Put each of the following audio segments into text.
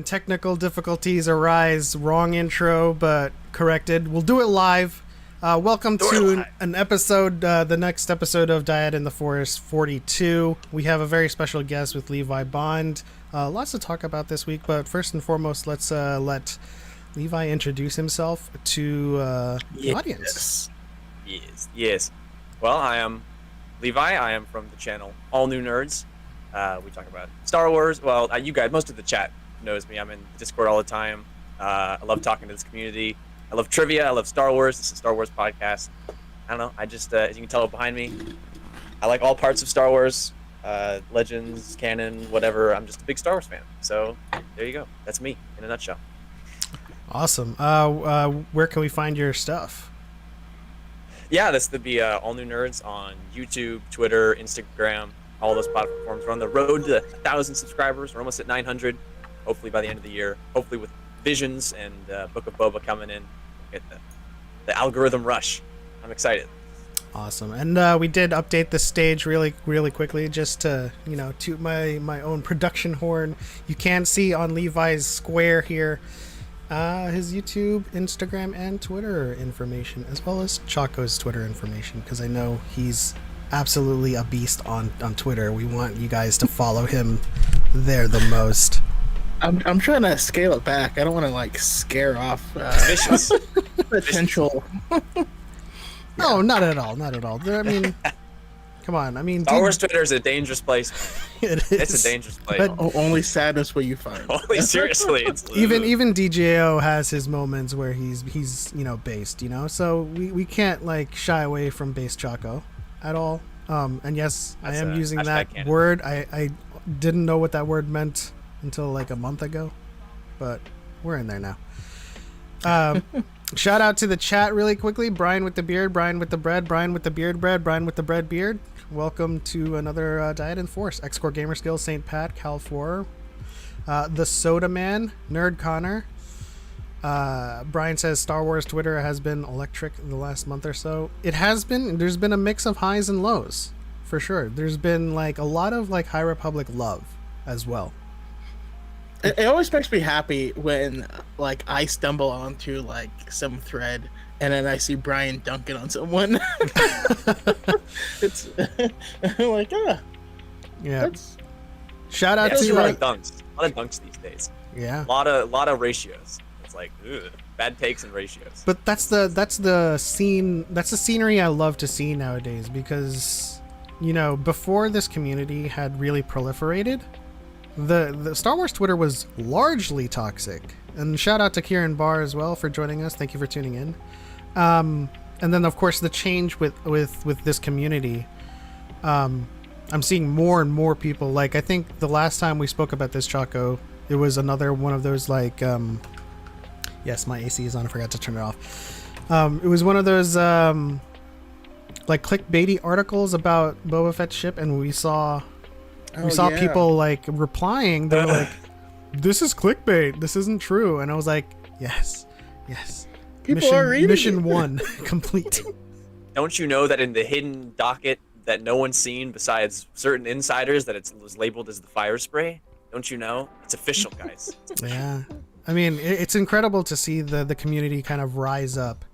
technical difficulties arise. Wrong intro, but corrected. We'll do it live. Welcome to an episode, the next episode of Dyad in the Forest 42. We have a very special guest with Levi Bond. Lots to talk about this week, but first and foremost, let's let Levi introduce himself to the audience. Yes. Well, I am Levi. I am from the channel AllNewNerds. We talk about Star Wars. Well, you guys, most of the chat knows me. I'm in Discord all the time. I love talking to this community. I love trivia. I love Star Wars. It's a Star Wars podcast. I don't know. I just, as you can tell behind me, I like all parts of Star Wars, legends, canon, whatever. I'm just a big Star Wars fan. So there you go. That's me in a nutshell. Awesome. Where can we find your stuff? Yeah, this would be AllNewNerds on YouTube, Twitter, Instagram, all those platforms. We're on the road to 1,000 subscribers. We're almost at 900. Hopefully by the end of the year. Hopefully with Visions and Book of Boba coming in, get the algorithm rush. I'm excited. Awesome. And we did update the stage really quickly, just to toot my own production horn. You can see on Levi's square here his YouTube, Instagram, and Twitter information, as well as Choco's Twitter information, because I know he's absolutely a beast on Twitter. We want you guys to follow him there the most. I'm trying to scale it back. I don't want to scare off potential. No, not at all. I mean, come on. Star Wars Twitter is a dangerous place. It is. It's a dangerous place. But only sadness will you find. Only seriously. It's even DJO has his moments where he's based. So we can't shy away from base Choco at all. And yes, I am using that canon. word. I didn't know what that word meant until a month ago, but we're in there now. Shout out to the chat really quickly. Brian with the beard, Brian with the bread, Brian with the beard bread, Brian with the bread beard. Welcome to another Dyad in Force. X-Core Gamer Skills, St. Pat, Cal4, the Soda Man, Nerd Connor. Brian says Star Wars Twitter has been electric in the last month or so. It has been. There's been a mix of highs and lows, for sure. There's been a lot of High Republic love as well. It always makes me happy when I stumble onto some thread and then I see Brian dunking on someone. It's yeah. Shout out to a lot of dunks. A lot of dunks these days. Yeah. A lot of ratios. It's bad takes and ratios. But that's the scene. That's the scenery I love to see nowadays, because before this community had really proliferated, the Star Wars Twitter was largely toxic. And shout out to Kieran Barr as well for joining us. Thank you for tuning in. And then of course the change with this community. I'm seeing more and more people. I think the last time we spoke about this, Choco, it was another one of those yes, my AC is on. I forgot to turn it off. It was one of those clickbaity articles about Boba Fett's ship, and we saw people replying. They were like, "This is clickbait. This isn't true." And I was like, "Yes." People are reading Mission it. 1 complete. Don't you know that in the hidden docket that no one's seen besides certain insiders that it was labeled as the fire spray? Don't you know? It's official, guys. Yeah. I mean, it's incredible to see the community kind of rise up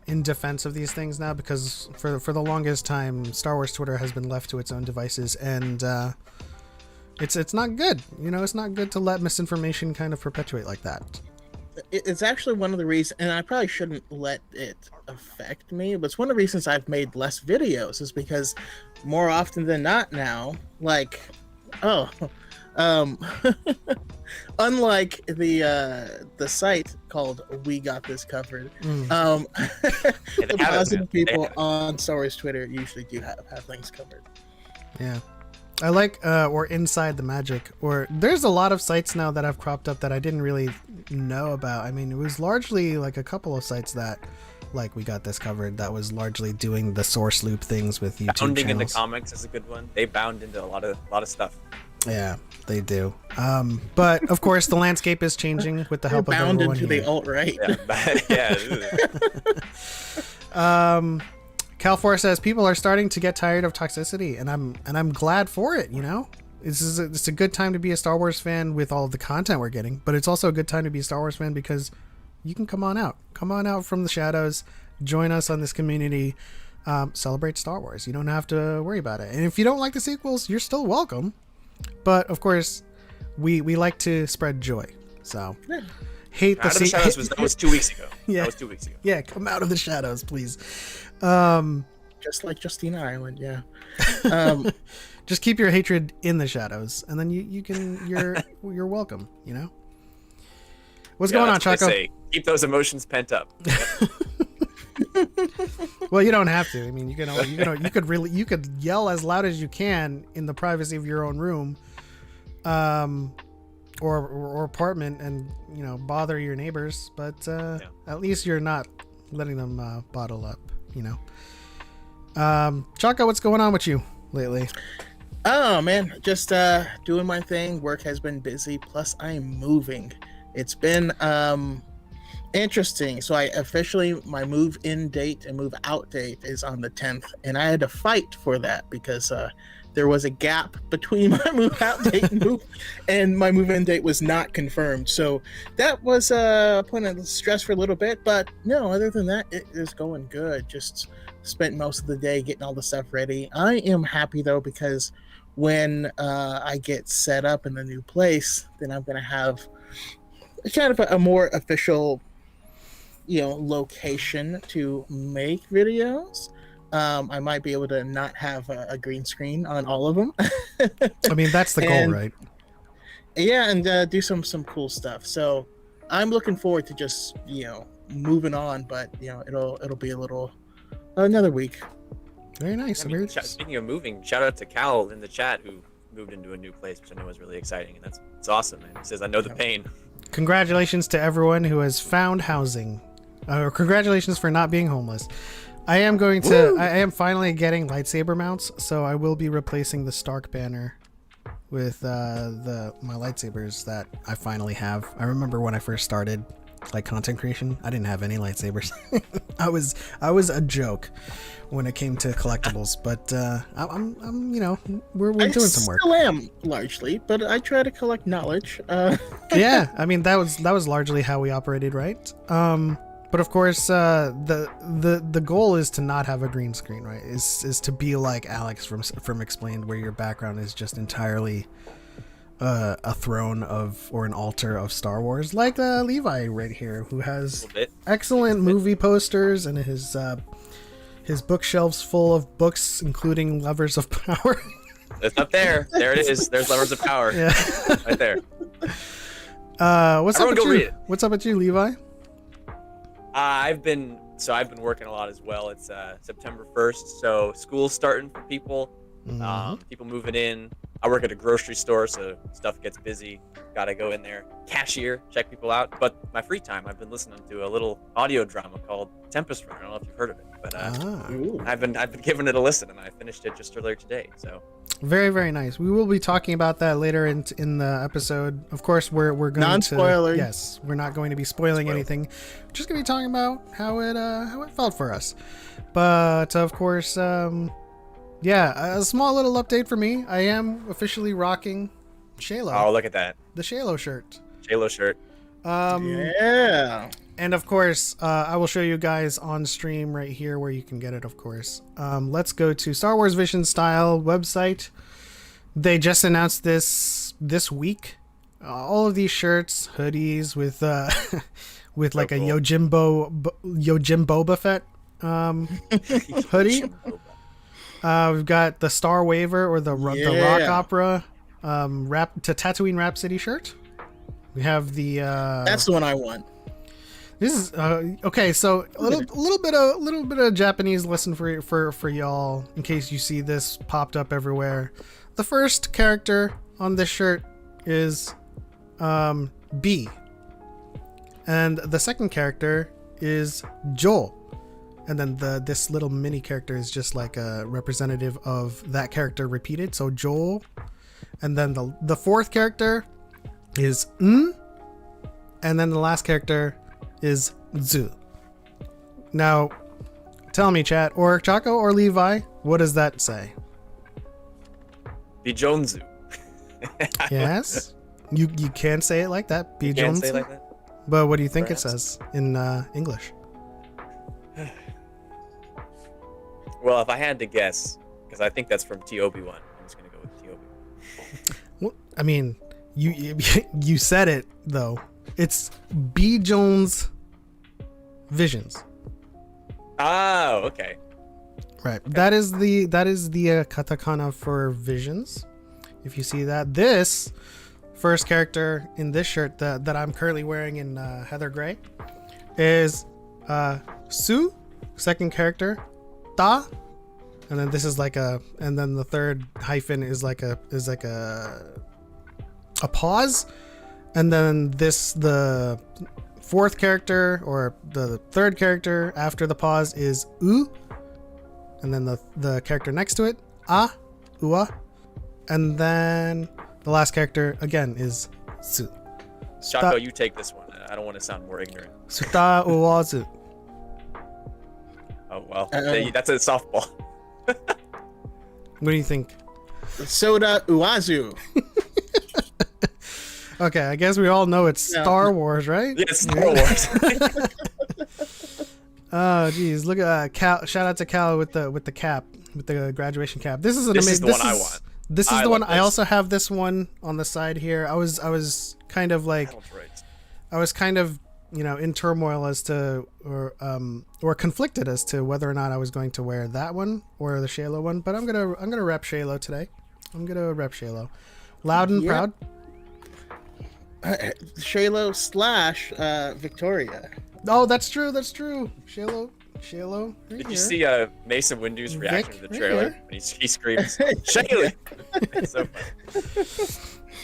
in defense of these things now, because for the longest time, Star Wars Twitter has been left to its own devices, and it's not good. It's not good to let misinformation kind of perpetuate like that. It's actually one of the reasons, and I probably shouldn't let it affect me, but it's one of the reasons I've made less videos, is because more often than not now, unlike the site called We Got This Covered, the positive people on Star Wars Twitter usually do have things covered. Yeah. I or Inside the Magic, or there's a lot of sites now that have cropped up that I didn't really know about. I mean, it was largely a couple of sites that We Got This Covered that was largely doing the source loop things with YouTube Bounding channels. into comics is a good one. They bound into a lot of stuff. Yeah, they do. But of course, the landscape is changing with the help of everyone bound into here. the alt-right. Yeah. Cal4 says people are starting to get tired of toxicity, and I'm glad for it. it's a good time to be a Star Wars fan with all of the content we're getting, but it's also a good time to be a Star Wars fan because you can come on out from the shadows, join us on this community, celebrate Star Wars. You don't have to worry about it. And if you don't like the sequels, you're still welcome. But of course, we like to spread joy. So hate the shadows that was 2 weeks ago. Yeah. That was 2 weeks ago. Yeah, come out of the shadows, please. Just like Justina Island, yeah. Just keep your hatred in the shadows, and then you're welcome. You know. What's going on, Choco? Keep those emotions pent up. Well, you don't have to. I mean, you could yell as loud as you can in the privacy of your own room, or apartment, and bother your neighbors. But at least you're not letting them bottle up. Choco, what's going on with you lately? Oh man, just doing my thing. Work has been busy. Plus, I am moving. It's been interesting. So my move-in date and move-out date is on the 10th, and I had to fight for that because there was a gap between my move-out date and my move-in date was not confirmed. So that was a point of stress for a little bit, but no, other than that, it is going good. Just spent most of the day getting all the stuff ready. I am happy though because when I get set up in the new place, then I'm going to have kind of a more official, location to make videos. I might be able to not have a green screen on all of them. I mean, that's the goal, right? Yeah, and do some cool stuff. So I'm looking forward to just moving on, but it'll be another week. Very nice. Speaking of moving, shout out to Cal in the chat who moved into a new place, which I know is really exciting, and it's awesome, man. He says, "I know the pain." Congratulations to everyone who has found housing. Congratulations for not being homeless. I am finally getting lightsaber mounts, so I will be replacing the Stark banner with my lightsabers that I finally have. I remember when I first started content creation, I didn't have any lightsabers. I was a joke when it came to collectibles, but we're doing some work. I still am largely, but I try to collect knowledge. Yeah, I mean that was largely how we operated, right? But of course, the goal is to not have a green screen, right? Is to be like Alex from Explained, where your background is just entirely a throne or an altar of Star Wars, like Levi right here, who has excellent movie posters and his bookshelves full of books, including Levers of Power. It's up there. There it is. There's Levers of Power. Yeah, right there. What's up with you, Levi? I've been working a lot as well. It's September 1st, so school's starting for people. People moving in. I work at a grocery store, so stuff gets busy. Gotta go in there, cashier, check people out. But my free time, I've been listening to a little audio drama called Tempest Run. I don't know if you've heard of it, but I've been giving it a listen, and I finished it just earlier today. So very, very nice. We will be talking about that later in the episode. Of course, we're going non-spoiler. Yes, we're not going to be spoiling anything. We're just going to be talking about how it felt for us. But of course, yeah, a small little update for me. I am officially rocking Shalo. Oh, look at that. The Shalo shirt. Shalo shirt. Yeah. And of course, I will show you guys on stream right here where you can get it, of course. Let's go to Star Wars Vision Style website. They just announced this week. All of these shirts, hoodies with with like a Yojimbo Boba Fett hoodie. We've got the Star Waver or the Rock Opera to Tatooine Rhapsody shirt. We have the that's the one I want. This is okay. So a little bit of Japanese lesson for y'all in case you see this popped up everywhere. The first character on this shirt is B, and the second character is Joel. And then this little mini character is just like a representative of that character repeated. So Joel. And then the fourth character is N. And then the last character is Zu. Now, tell me, chat, or Choco or Levi, what does that say? The Jonesu. Yes, you can say it like that. B You can't Jones. say it like that. But what do you think Perhaps. it says in English? Well, if I had to guess, because I think that's from TOB1, I'm just gonna go with TOB. Well, I mean, you you said it though. It's B Jones Visions. Oh, okay. Right. That is the katakana for visions. If you see that, this first character in this shirt that I'm currently wearing in Heather Gray is Su. Second character, Ta. And then this is and then the third hyphen is like a pause. And then the fourth character or the third character after the pause is U. And then the character next to it, Ua. And then the last character again is Su. Choco, you take this one. I don't want to sound more ignorant. Suta Uwazu. Oh well, that's a softball. What do you think? Soda Uazu. Okay, I guess we all know it's Star Wars, right? Yeah, it's Star Wars. Oh, geez, look at Cal. Shout out to Cal with the cap, with the graduation cap. This is an This amazing. is the one I want. This is I the one. love I this. also have this one on the side here. I was kind of like, I was kind of in turmoil as to or conflicted as to whether or not I was going to wear that one or the Shaylo one. But I'm gonna rep Shaylo today. I'm gonna rep Shaylo, loud and proud. Shaylo / Victoria. Oh, that's true. That's true. Shaylo. Right Did here. you see Mason Windu's reaction to the right trailer here. when he screams, "Shayla!" It's so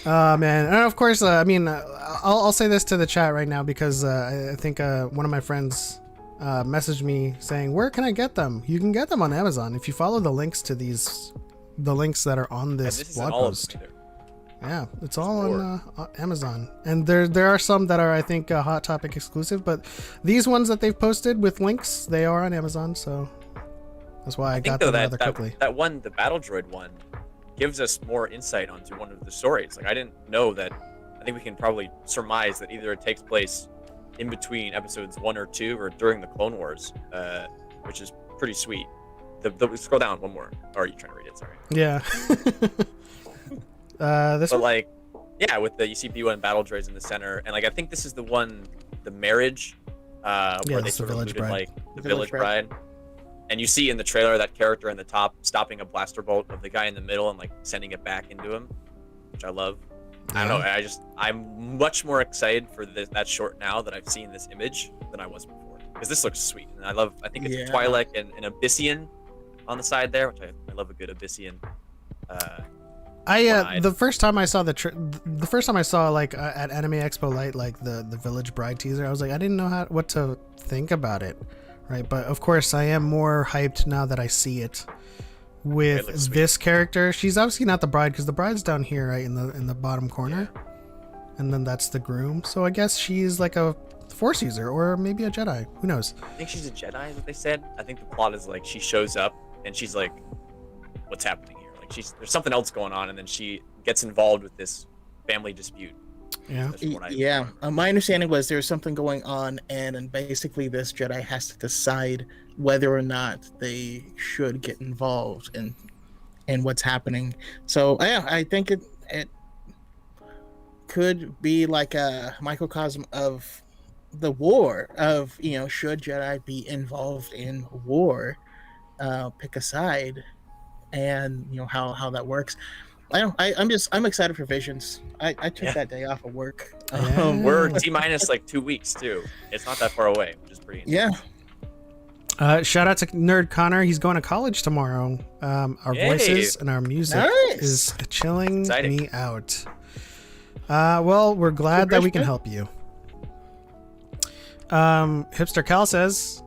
funny. Man, and of course, I mean, I'll say this to the chat right now because I think one of my friends messaged me saying, "Where can I get them?" You can get them on Amazon if you follow the links to the links that are on And this this blog isn't all of post. them either. Yeah, it's all on Amazon, and there are some that are I think Hot Topic exclusive, but these ones that they've posted with links, they are on Amazon, so that's why I got them rather quickly. That one, the Battle Droid one, gives us more insight onto one of the stories. Like I didn't know that. I think we can probably surmise that either it takes place in between episodes 1 or 2 or during the Clone Wars, which is pretty sweet. Scroll down one more. Or are you trying to read it? Sorry. Yeah. This But one? like, yeah, with you see B1 Battle Droids in the center, and like I think this is the one, the marriage, where they that's the sort of Village alluded Bride. like the Village Bride. And you see in the trailer that character in the top stopping a blaster bolt of the guy in the middle and like sending it back into him, which I love. I don't know. I'm much more excited for that short now that I've seen this image than I was before, because this looks sweet, and I think it's a Twi'lek and an Abyssian on the side there, which I love a good Abyssian. The first time I saw like at Anime Expo Light, like the Village Bride teaser, I was like, I didn't know what to think about it, right? But of course, I am more hyped now that I see it with this character. She's obviously not the bride because the bride's down here, right in the bottom corner, and then that's the groom. So I guess she's like a Force user or maybe a Jedi. Who knows? I think she's a Jedi, is what they said. I think the plot is like she shows up and she's like, "What's happening here?" Like there's something else going on, and then she gets involved with this family dispute. Yeah. My understanding was there's something going on, and basically this Jedi has to decide whether or not they should get involved in what's happening. So yeah, I think it could be like a microcosm of the war of should Jedi be involved in war, pick a side, and how that works. I'm excited for Visions. I took that day off of work. We're T-minus like 2 weeks too. It's not that far away, which is pretty interesting. Shout out to Nerd Connor. He's going to college tomorrow. Our voices and our music is chilling me out. Well, we're glad that we can help you. Hipster Cal says,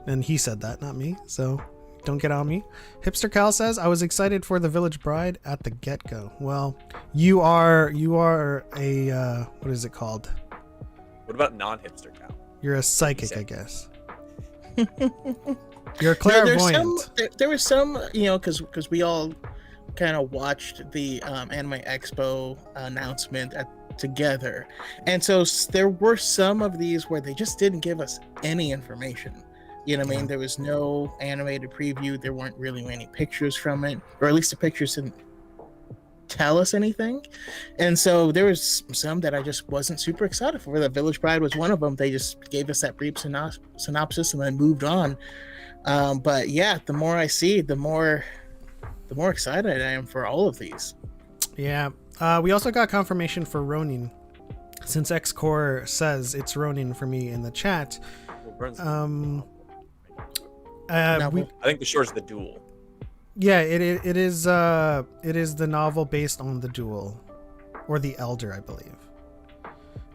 and he said that, not me, so don't get on me. Hipster Cal says, I was excited for the Village Bride at the get-go. Well, you are a what is it called? What about non-hipster Cal? You're a psychic, I guess. You're clairvoyant. There was some, because we all kind of watched the Anime Expo announcement together, and so there were some of these where they just didn't give us any information. You know what I mean? There was no animated preview. There weren't really any pictures from it, or at least the pictures didn't tell us anything. And so there was some that I just wasn't super excited for. The Village Bride was one of them. They just gave us that brief synopsis and then moved on. But yeah, the more I see, the more excited I am for all of these. Yeah. We also got confirmation for Ronin. Since X-Core says it's Ronin for me in the chat. I think the short's the Duel. Yeah, it is the novel based on the Duel, or the Elder, I believe.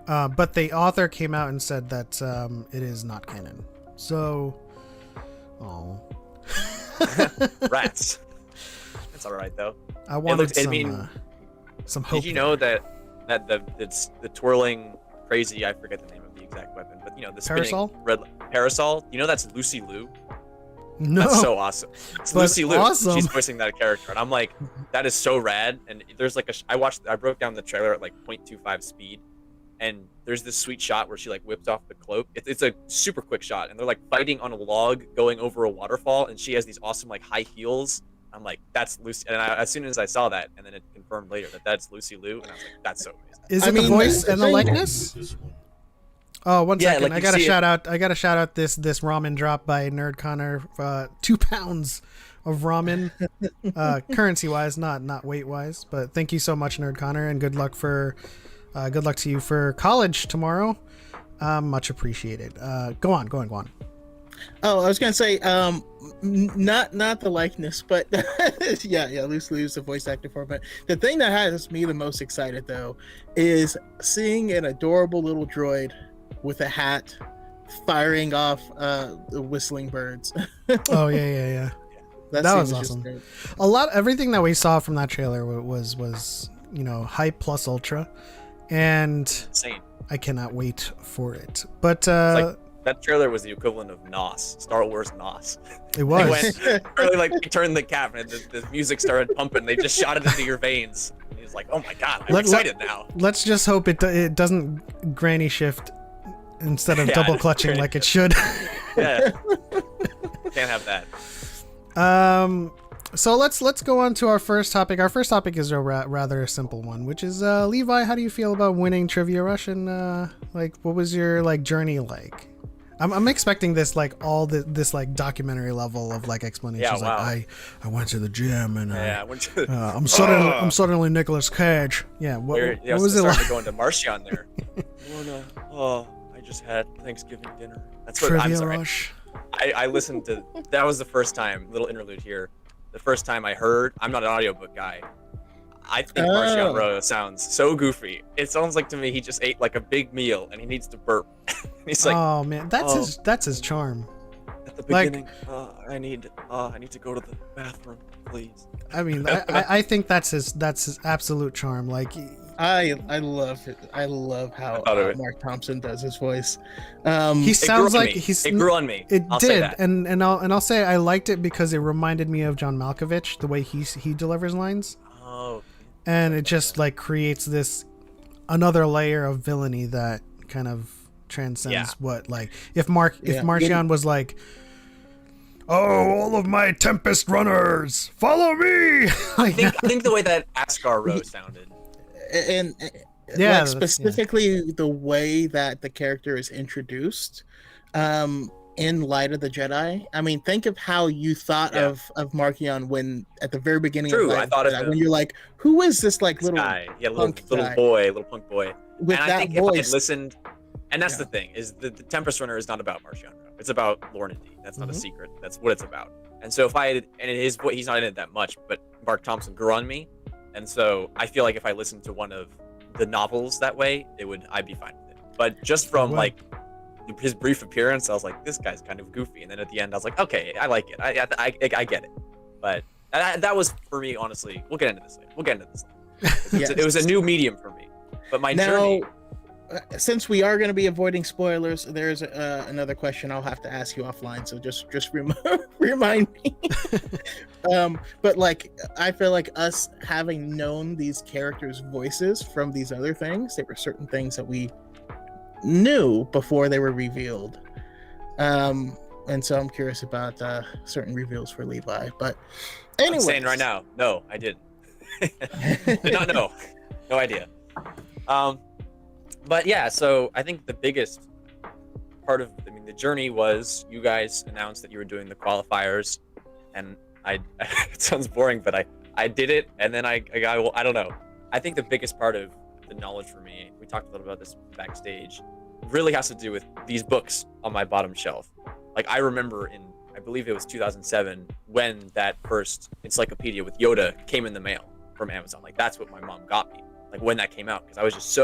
But the author came out and said that it is not canon. So, Rats. That's all right though. I wanted some hope. Did you know that the twirling crazy? I forget the name of the exact weapon, but you know the spinning Parasol? red parasol. You know that's Lucy Liu. No, That's so awesome. It's Lucy Liu. Awesome. She's voicing that character, and I'm like, that is so rad. And there's like I broke down the trailer at like 0.25 speed, and there's this sweet shot where she like whips off the cloak. It's a super quick shot, and they're like fighting on a log going over a waterfall, and she has these awesome like high heels. I'm like, that's Lucy. And as soon as I saw that, and then it confirmed later that that's Lucy Liu, and I was like, that's so amazing. Is it the voice and the likeness? Oh, one second. Like I gotta shout out this ramen drop by Nerd Connor. 2 pounds of ramen, currency wise, not weight wise. But thank you so much, Nerd Connor, and good luck to you for college tomorrow. Much appreciated. Go on. Oh, I was gonna say, not the likeness, but yeah, Lucy Liu's the voice actor for it. But the thing that has me the most excited though is seeing an adorable little droid with a hat firing off the whistling birds. Oh yeah. That was awesome. Everything that we saw from that trailer was hype plus ultra, and Insane. I cannot wait for it. But that trailer was the equivalent of NOS, Star Wars NOS. It was. They turned the cap and the music started pumping. They just shot it into your veins. And he's like, oh my god, I'm excited now. Let's just hope it doesn't granny shift instead of double clutching like it should. Yeah. Can't have that. So let's go on to our first topic. Our first topic is a rather simple one, which is Levi, how do you feel about winning Trivia Rush, and what was your journey like? I'm expecting this this documentary level of explanations. Yeah, wow. I went to the gym and I went to I'm suddenly Nicolas Cage. Yeah, what was it like? To go into Martian there. I just had Thanksgiving dinner. That's what Trivia I'm sorry. Rush. I listened to that was the first time, little interlude here. The first time I heard, I'm not an audiobook guy. I think Martian Rowe sounds so goofy. It sounds like to me he just ate like a big meal and he needs to burp. He's like, oh man, that's his charm. At the beginning, I need to go to the bathroom, please. I mean, I think that's his absolute charm. I love it. I love how Mark Thompson does his voice. He sounds like it grew on me. It I'll did, say that. and I'll say I liked it because it reminded me of John Malkovich, the way he delivers lines. Oh. And it just creates this another layer of villainy that kind of transcends what if Martian was like, oh, all of my Tempest runners, follow me. I think the way that Ascar Rowe sounded. And specifically the way that the character is introduced in Light of the Jedi. I mean, think of how you thought of Markion when at the very beginning of I thought of when you're like, who is this little guy? Yeah, little punk boy. With and that I think voice, if I had listened, and that's the thing, is the Tempest Runner is not about Martian Rowe. It's about Lornity. That's not a secret. That's what it's about. And so if I had, and it is what he's not in it that much, but Mark Thompson grew on me. And so I feel like if I listened to one of the novels that way, I'd be fine with it. But just from his brief appearance, I was like, this guy's kind of goofy. And then at the end, I was like, okay, I like it. I get it. But that was for me, honestly. We'll get into this later. It was a new medium for me. But my journey. since we are going to be avoiding spoilers, there's another question I'll have to ask you offline. So just remind me. But like, I feel like us having known these characters' voices from these other things, there were certain things that we knew before they were revealed. And so I'm curious about certain reveals for Levi. But anyway, I'm saying right now, no, I didn't. Did not know. No idea. But yeah, so I think the biggest part of, the journey was you guys announced that you were doing the qualifiers, and it sounds boring, but I did it, and then I don't know. I think the biggest part of the knowledge for me, we talked a little about this backstage, really has to do with these books on my bottom shelf. Like, I remember I believe it was 2007, when that first encyclopedia with Yoda came in the mail from Amazon. Like, that's what my mom got me, like, when that came out, because I was just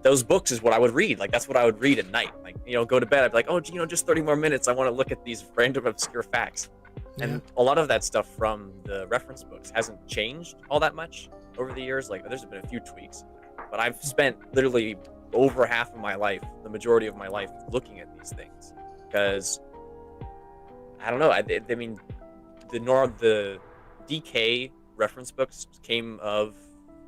those books is what I would read. Like, that's what I would read at night. Like, go to bed, I'd be like, oh, just 30 more minutes, I want to look at these random obscure facts. Yeah. And a lot of that stuff from the reference books hasn't changed all that much over the years. Like, there's been a few tweaks, but I've spent literally over half of my life, the majority of my life, looking at these things, because I don't know. The DK reference books came of,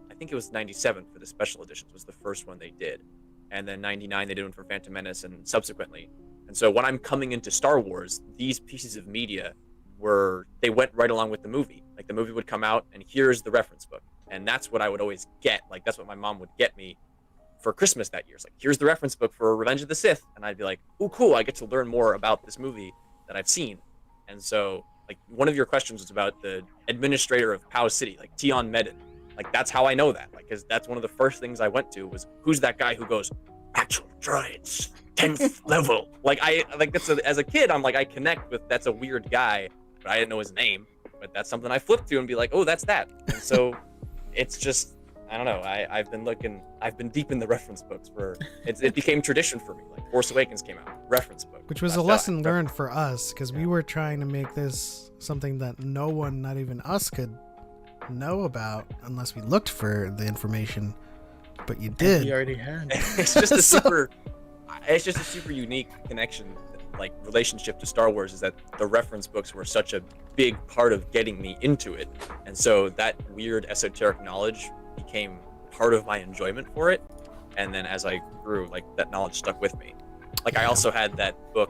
I think it was 97 for the special editions was the first one they did, and then 99 they did one for Phantom Menace and subsequently. And so when I'm coming into Star Wars, these pieces of media they went right along with the movie. Like, the movie would come out and here's the reference book, and that's what I would always get. Like, that's what my mom would get me for Christmas that year. It's like, here's the reference book for Revenge of the Sith, and I'd be like, oh cool, I get to learn more about this movie that I've seen. And so, like, one of your questions was about the administrator of Pow City, like Tion Medin. Like, that's how I know that, like, because that's one of the first things I went to was, who's that guy who goes, actual droids, 10th level. Like, as a kid, I'm like, I connect with, that's a weird guy, but I didn't know his name. But that's something I flip to and be like, oh, that's that. And so it's just, I don't know. I've been deep in the reference books it became tradition for me. Like, Force Awakens came out, reference book. Which was a lesson learned for us, because we were trying to make this something that no one, not even us, could know about unless we looked for the information. But you did. You already had. It's just a super unique connection, like, relationship to Star Wars, is that the reference books were such a big part of getting me into it. And so that weird esoteric knowledge became part of my enjoyment for it. And then as I grew, like, that knowledge stuck with me. Like, I also had that book.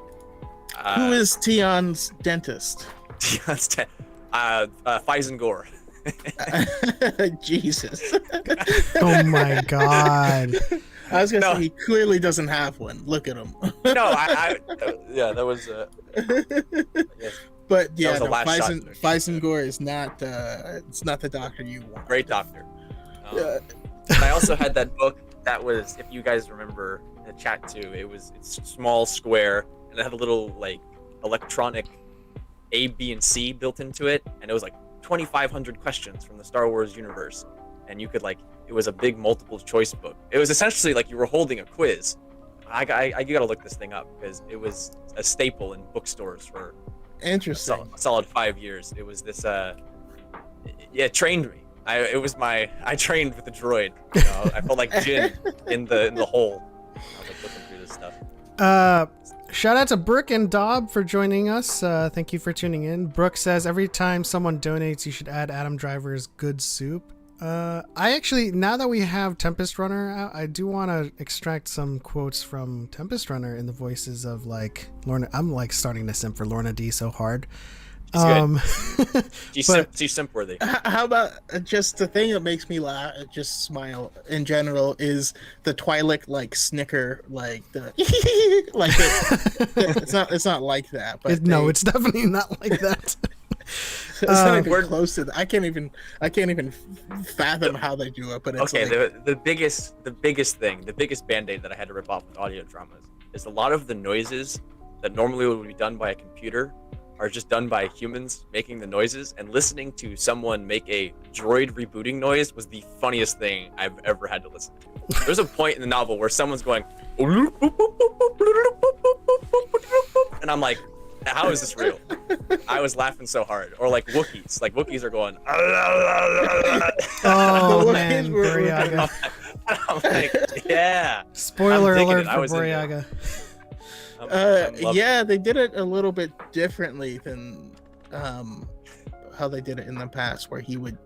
Who is Tion's dentist? Faison Gore. Jesus. Oh my God. I was gonna say, he clearly doesn't have one. Look at him. No, yeah, that was yes. But yeah, no, Faison Gore is not it's not the doctor you want. Great doctor. And I also had that book that was, if you guys remember the chat too, it's small, square, and it had a little, like, electronic A, B, and C built into it, and it was like 2,500 questions from the Star Wars universe, and you could, like, it was a big multiple choice book. It was essentially like you were holding a quiz. You gotta look this thing up, because it was a staple in bookstores for interesting a solid 5 years. It was this it trained me. I trained with the droid. I felt like Jin in the hole. I was, like, looking through this stuff. Shout out to Brooke and Dob for joining us. Thank you for tuning in. Brooke says, every time someone donates, you should add Adam Driver's good soup. I actually, now that we have Tempest Runner out, I do want to extract some quotes from Tempest Runner in the voices of, like, Lorna. I'm, like, starting to simp for Lorna D so hard. She's simp worthy. How about just the thing that makes me laugh, just smile in general, is the Twi'lek, like, snicker, like the like it's not like that, but it's definitely not like that. It's not even close to that. I can't even fathom how they do it. But it's okay. Like, the biggest band-aid that I had to rip off with audio dramas is a lot of the noises that normally would be done by a computer are just done by humans making the noises, and listening to someone make a droid rebooting noise was the funniest thing I've ever had to listen to. There's a point in the novel where someone's going, and I'm like, how is this real? I was laughing so hard. Or like Wookiees. Like, Wookiees are going, oh man, Buriaga. I'm like, yeah. Spoiler I'm digging alert it. I for was in there. Boryaga. I'm loving Yeah, they did it a little bit differently than how they did it in the past, where he would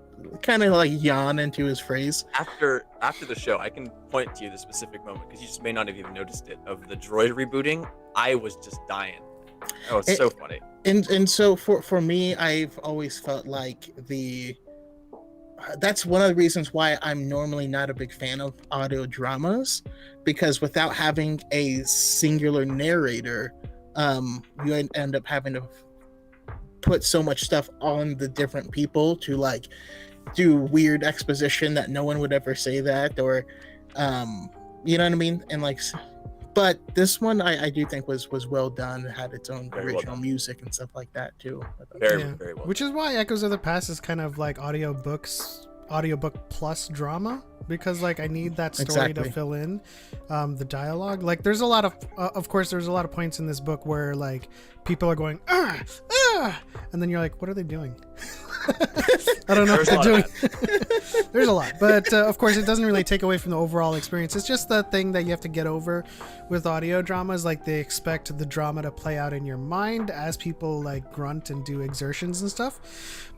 kind of like yawn into his phrase. After the show, I can point to you the specific moment because you just may not have even noticed it of the droid rebooting. I was just dying. That was so funny. And so for me, I've always felt like that's one of the reasons why I'm normally not a big fan of audio dramas, because without having a singular narrator, you end up having to put so much stuff on the different people to like do weird exposition that no one would ever say that, or you know what I mean? And like, but this one I do think was well done. It had its own Very original well music and stuff like that too. very Yeah. very well. Which is why Echoes of the Past is kind of like audiobook plus drama, because like I need that story to Exactly. fill in the dialogue. Like there's a lot of course there's a lot of points in this book where like people are going and then you're like, what are they doing? I don't know There's what a they're lot doing. There's a lot, but of course it doesn't really take away from the overall experience. It's just the thing that you have to get over with audio dramas. Like they expect the drama to play out in your mind as people like grunt and do exertions and stuff.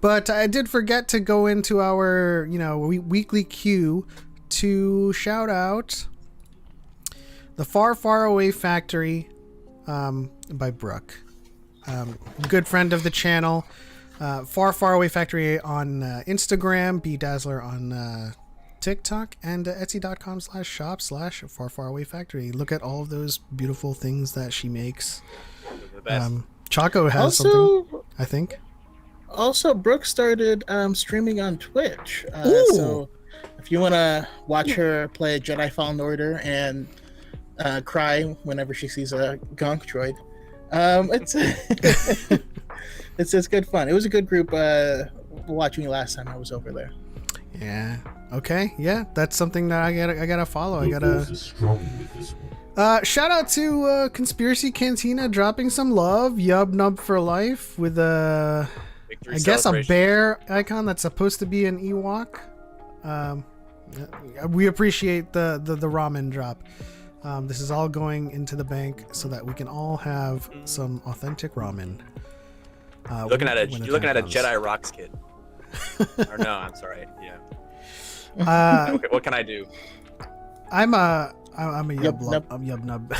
But I did forget to go into our weekly queue to shout out The Far Far Away Factory by Brooke, good friend of the channel. Far Far Away Factory on Instagram, Dazzler on TikTok, and etsy.com/shop/Far Far Away Factory. Look at all of those beautiful things that she makes. The best. Choco has something, I think. Also, Brooke started streaming on Twitch. So if you want to watch her play Jedi Fallen Order and cry whenever she sees a gonk droid, it's good fun. It was a good group watching last time I was over there. Yeah. Okay. Yeah, that's something that I gotta follow. I gotta. Shout out to Conspiracy Cantina dropping some love. Yub Nub for life with a. Victory I guess a celebration. bear icon that's supposed to be an Ewok. We appreciate the ramen drop. This is all going into the bank so that we can all have some authentic ramen. You're looking at a comes. Jedi Rocks kid. Or no, I'm sorry. Yeah. Okay, what can I do? I'm a Yub Nub. Nub. I'm Yub Nub.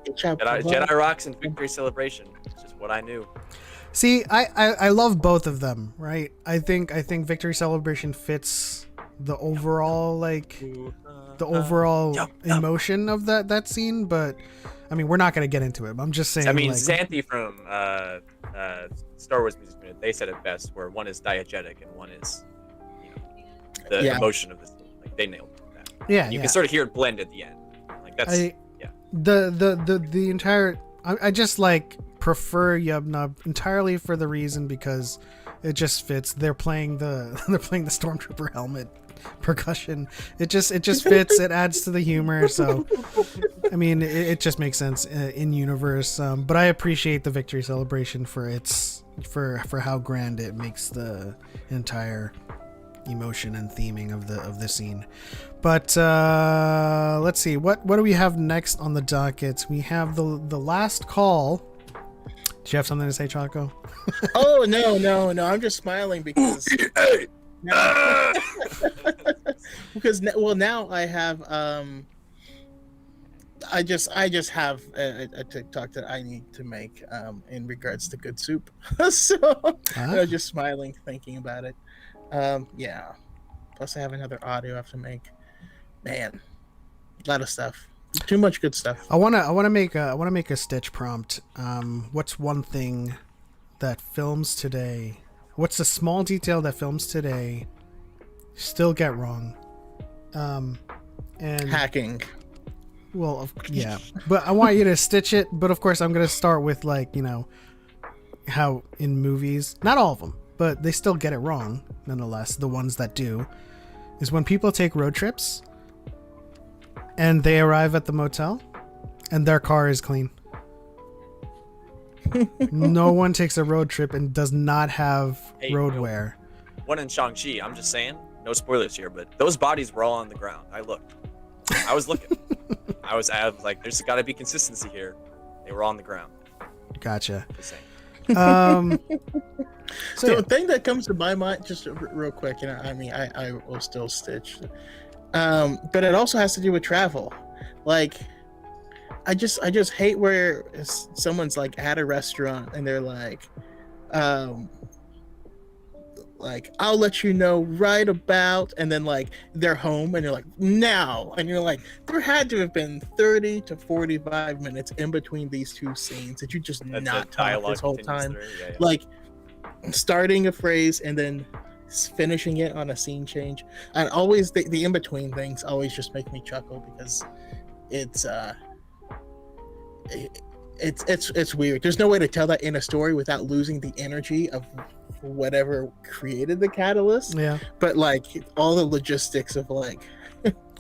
Jedi Rocks and Victory Celebration. It's just what I knew. See, I love both of them, right? I think Victory Celebration fits the overall emotion of that scene, but I mean we're not gonna get into it. I'm just saying. I mean, like, Xanthi from Star Wars Music Minute, they said it best, where one is diegetic and one is, the emotion of the scene. Like they nailed that. yeah, You can sort of hear it blend at the end. Like that's the entire. I just like prefer Yub Nub entirely for the reason because it just fits. They're playing the Stormtrooper helmet percussion. It just fits. It adds to the humor. So I mean, it just makes sense in universe. But I appreciate the Victory Celebration for for how grand it makes the entire emotion and theming of the scene. But let's see, what do we have next on the docket? We have the last call. Do you have something to say, Choco? Oh no! I'm just smiling because now I have I just have a TikTok that I need to make in regards to good soup. So I'm just smiling thinking about it. Yeah. Plus I have another audio I have to make. Man, a lot of stuff. Too much good stuff. I wanna make a Stitch prompt. What's one thing that films today? What's the small detail that films today still get wrong? And Hacking. well, yeah, but I want you to stitch it. But of course, I'm gonna start with how in movies, not all of them, but they still get it wrong nonetheless. The ones that do is when people take road trips and they arrive at the motel and their car is clean. No one takes a road trip and does not have road wear. One in Shang-Chi, I'm just saying, no spoilers here, but those bodies were all on the ground. I looked. I was looking. I was like, there's got to be consistency here. They were on the ground. Gotcha. Just saying. So The thing that comes to my mind, just real quick, and I mean, I will still stitch, but it also has to do with travel. Like, I just hate where someone's like at a restaurant and they're like I'll let you know right about, and then like they're home and you're like now, and you're like there had to have been 30 to 45 minutes in between these two scenes that you just not talk this whole time. Yeah. Like starting a phrase and then finishing it on a scene change, and always the in between things always just make me chuckle because it's weird. There's no way to tell that in a story without losing the energy of whatever created the catalyst. yeah. But like all the logistics of like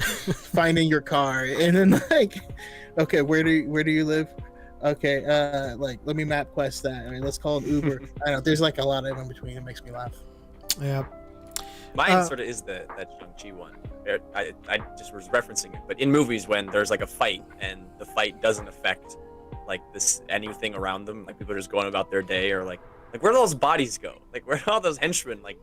finding your car and then like, okay, where do you live? Okay, like let me map quest that. All right, let's call it Uber. I don't know. There's like a lot of in between. It makes me laugh. Yeah. Mine sort of is that Shang-Chi one. I just was referencing it, but in movies when there's like a fight and the fight doesn't affect like this anything around them, like people are just going about their day, or like where do those bodies go? Like where do all those henchmen? Like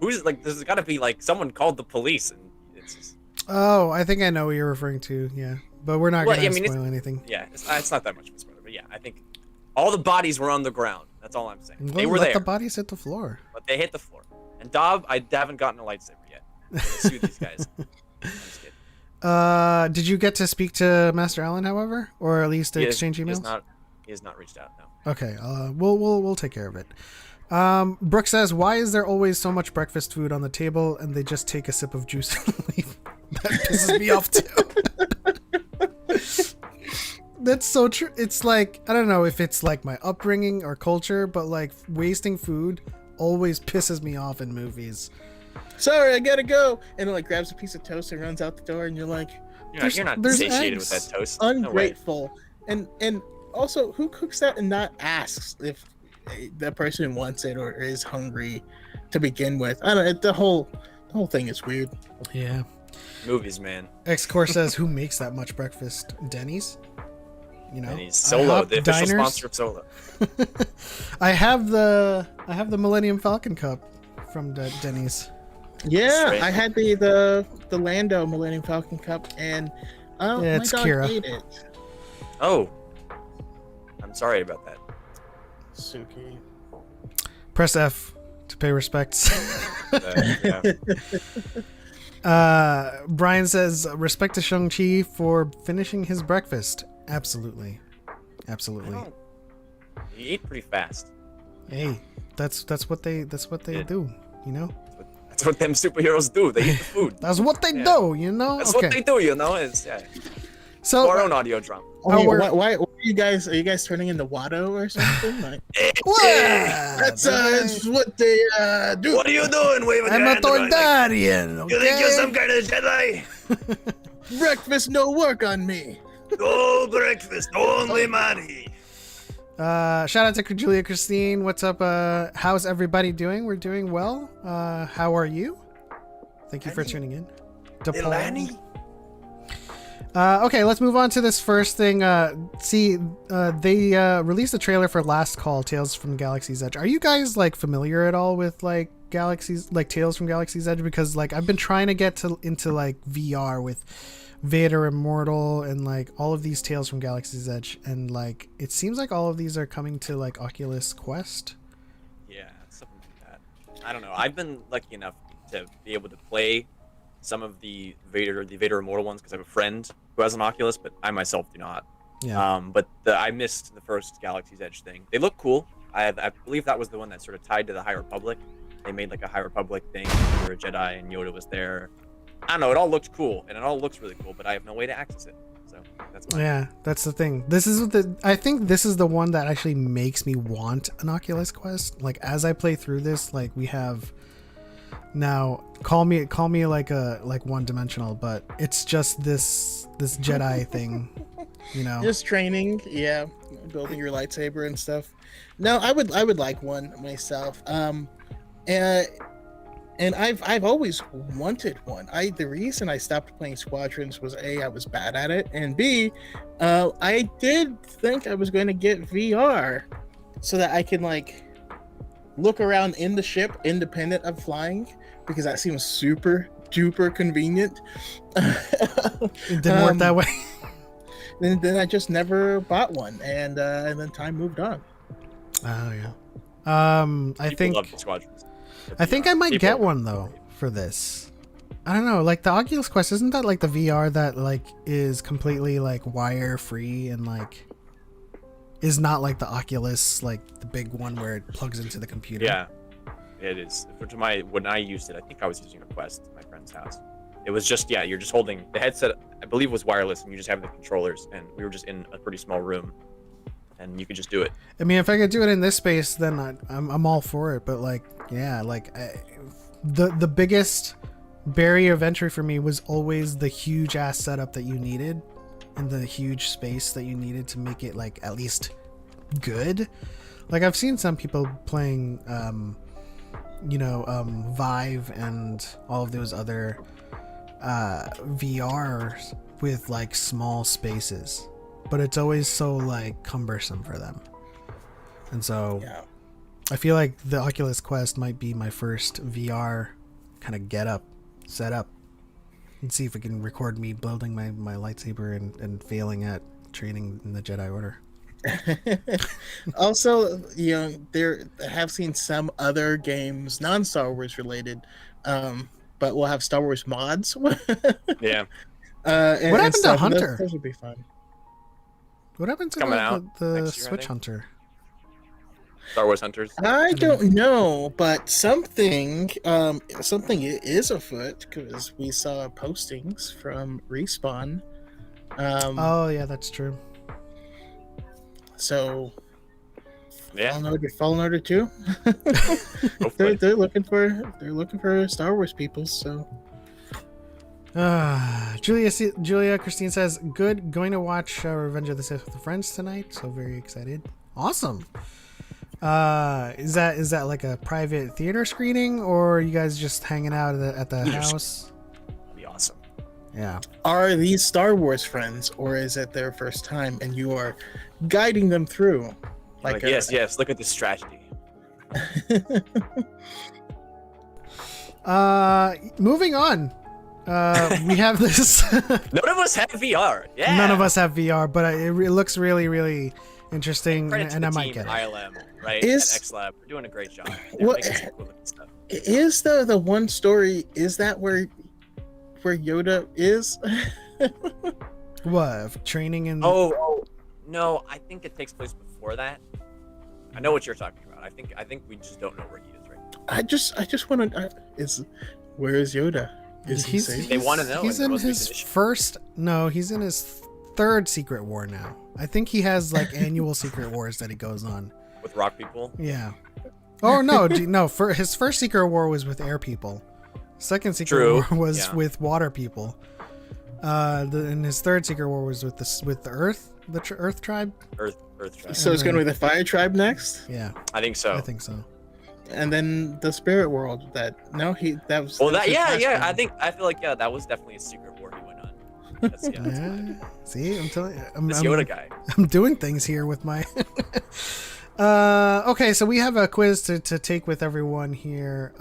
who's like there's got to be like someone called the police, and it's just. Oh, I think I know what you're referring to. Yeah, but we're not gonna spoil anything. Yeah, it's not that much of a spoiler, but yeah, I think all the bodies were on the ground. That's all I'm saying. Well, they were let there. the bodies hit the floor. But they hit the floor. And Dob, I haven't gotten a lightsaber yet. I'm gonna sue these guys. I'm just kidding. Did you get to speak to Master Allen, however, or at least exchange emails? He has not reached out. No. Okay. We'll take care of it. Brooke says, "Why is there always so much breakfast food on the table and they just take a sip of juice and leave?" That pisses me off too. That's so true. It's like, I don't know if it's like my upbringing or culture, but like wasting food always pisses me off in movies. Sorry, I gotta go. And it like grabs a piece of toast and runs out the door, and you're like, You're not satiated with that toast. Ungrateful. No, and also, who cooks that and not asks if the person wants it or is hungry to begin with? I don't know. The whole thing is weird. Yeah. Movies, man. X-Core says, "Who makes that much breakfast? Denny's? You know, Denny's. Solo, the official diners. sponsor of Solo." I have the Millennium Falcon cup from Denny's. Yeah, Right. I had the Lando Millennium Falcon cup, and Yeah, my it's dog Kira. ate it. Oh, I'm sorry about that. Suki. Press F to pay respects. Yeah. Brian says, "Respect to Shang-Chi for finishing his breakfast." Absolutely. He ate pretty fast. Hey, that's what they do, you know? That's what them superheroes do. They eat the food. That's what they do, you know? That's Okay. what they do, you know. It's So our own audio drama. Why are you guys turning into Watto or something? Like, what? that's what they do. What are you doing, waving I'm your a hands around like- Tordarian, okay? You think you're some kind of Jedi? Breakfast, no work on me. No breakfast, only money. Shout out to Julia Christine. What's up? How's everybody doing? We're doing well. How are you? Thank you for tuning in. Delaney? Okay, let's move on to this first thing. They released a trailer for Last Call: Tales from Galaxy's Edge. Are you guys like familiar at all with like Tales from Galaxy's Edge? Because like I've been trying to get into like VR with Vader Immortal and like all of these Tales from Galaxy's Edge, and like it seems like all of these are coming to like Oculus Quest. Yeah, something like that. I don't know. I've been lucky enough to be able to play some of the Vader Immortal ones because I have a friend who has an Oculus, but I myself do not. Yeah. But I missed the first Galaxy's Edge thing. They look cool. I believe that was the one that sort of tied to the High Republic. They made like a High Republic thing where a Jedi and Yoda was there. I don't know. It all looked cool, and it all looks really cool, but I have no way to access it. So that's my Yeah, that's the thing. I think this is the one that actually makes me want an Oculus Quest. Like as I play through this, like we have now call me like one dimensional, but it's just this Jedi thing, you know. Just training, yeah, building your lightsaber and stuff. No, I would like one myself. And I've always wanted one. The reason I stopped playing Squadrons was A, I was bad at it, and B, I did think I was going to get VR so that I can like look around in the ship independent of flying, because that seems super duper convenient. It didn't work that way. Then I just never bought one, and then time moved on. Oh yeah. I People think love the Squadrons. I think I might get one though for this. I don't know, like the Oculus Quest, isn't that like the VR that like is completely like wire free and like is not like the Oculus, like the big one where it plugs into the computer? Yeah, it is. When I used it, I think I was using a Quest at my friend's house. It was just, you're just holding the headset. I believe was wireless, and you just have the controllers. And we were just in a pretty small room, and you could just do it. I mean, if I could do it in this space, then I'm all for it. But like, yeah, like the biggest barrier of entry for me was always the huge ass setup that you needed, and the huge space that you needed to make it like at least good. Like I've seen some people playing, Vive and all of those other VRs with like small spaces, but it's always so like cumbersome for them. And so I feel like the Oculus Quest might be my first VR kind of set up, and see if it can record me building my lightsaber and failing at training in the Jedi Order. Also, there have seen some other games, non-Star Wars related, but we'll have Star Wars mods. Yeah. What happened to Hunter? Those would be fun. What happened to the Switch Hunter? Star Wars Hunters. I don't know, but something is afoot, because we saw postings from Respawn. Oh yeah, that's true. So Yeah. Fallen Order 2. they're looking for Star Wars people. So Julia Christine says, good, going to watch Revenge of the Sith with friends tonight, so very excited. Awesome. Is that like a private theater screening, or are you guys just hanging out at the house? That'd be awesome. Yeah. are these Star Wars friends, or is it their first time and you are guiding them through? Like yes, look at this tragedy. Moving on. We have this. None of us have VR. Yeah. None of us have VR, but it looks really, really interesting, Credit to and the I might team get at it. ILM, right? Is- At XLab, we're doing a great job. What- Making some cool looking stuff. Is the one story, is that where Yoda is? What, training in? Oh, no, I think it takes place before that. I know what you're talking about. I think we just don't know where he is right now. I just want to. Where is Yoda? Is he safe? They wanna know He's in the in most his recent issue. first. No, he's in his third Secret War now. I think he has like annual Secret Wars that he goes on. With rock people. Yeah. Oh no, no. For his first Secret War was with air people. Second Secret True, War was yeah. with water people. And his third Secret War was with the Earth, Earth tribe. Earth tribe. So it's going to be the Fire Tribe next, Yeah, I think so. I think so. and then the Spirit World. That was. Well, that was his last yeah. one. I feel like that was definitely a secret war he went on. That's Yeah. See, I'm telling you, I'm, this Yoda guy. I'm doing things here with my. Okay, so we have a quiz to take with everyone here.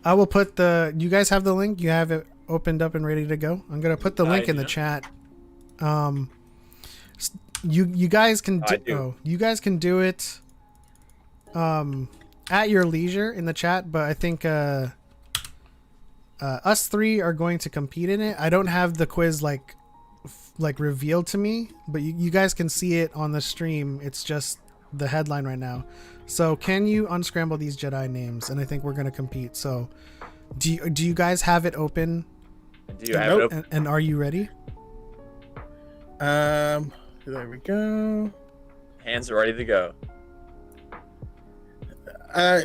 I will put you guys have the link. You have it opened up and ready to go. I'm gonna put the link in the chat. You guys can you guys can do it at your leisure in the chat, but I think us three are going to compete in it. I don't have the quiz like revealed to me, but you guys can see it on the stream. It's just the headline right now. So can you unscramble these Jedi names? And I think we're gonna compete. So do you guys have it open? Do you have it open? And are you ready? There we go. Hands are ready to go.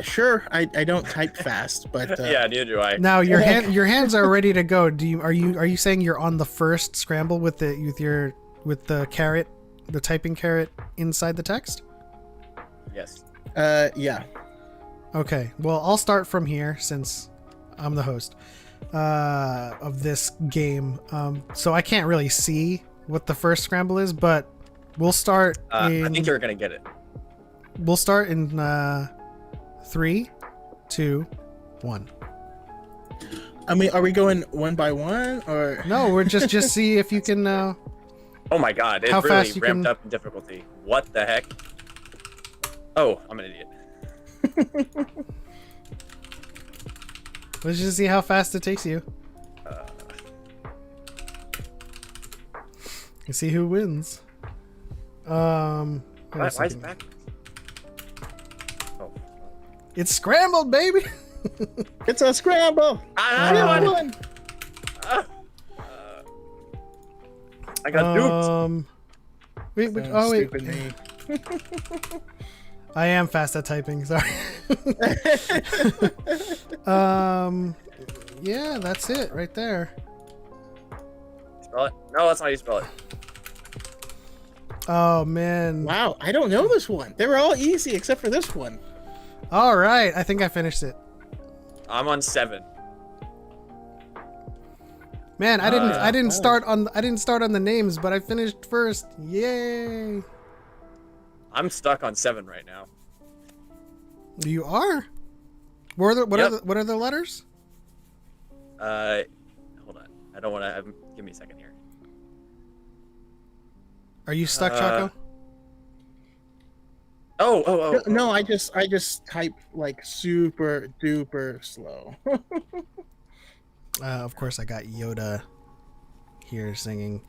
Sure. I don't type fast, but Yeah, neither do I. Now your hands are ready to go. Are you saying you're on the first scramble with the caret, the typing caret inside the text? Yes. yeah. Okay, well, I'll start from here since I'm the host of this game. So I can't really see what the first scramble is, but we'll start in... I think you're going to get it. We'll start in 3, 2, 1. I mean, are we going one by one or? No, we're just see if you can... Oh my god, it how really fast you ramped can- up in difficulty. What the heck? Oh, I'm an idiot. Let's just see how fast it takes you. And see who wins. Why is it back? Oh. It's scrambled, baby. It's a scramble. I won! I got duped. Wait, Oh, wait. stupid me. I am fast at typing. Sorry. Yeah, that's it right there. Spell it? No, that's not how you spell it. Oh man. Wow, I don't know this one. They were all easy except for this one. All right, I think I finished it. I'm on 7. Man, I didn't oh. start on the names, but I finished first. Yay! I'm stuck on 7 right now. You are. What are the letters? Hold on. I don't want to. Give me a second here. Are you stuck, Choco? Oh. No, I just type like super duper slow. Of course, I got Yoda here singing.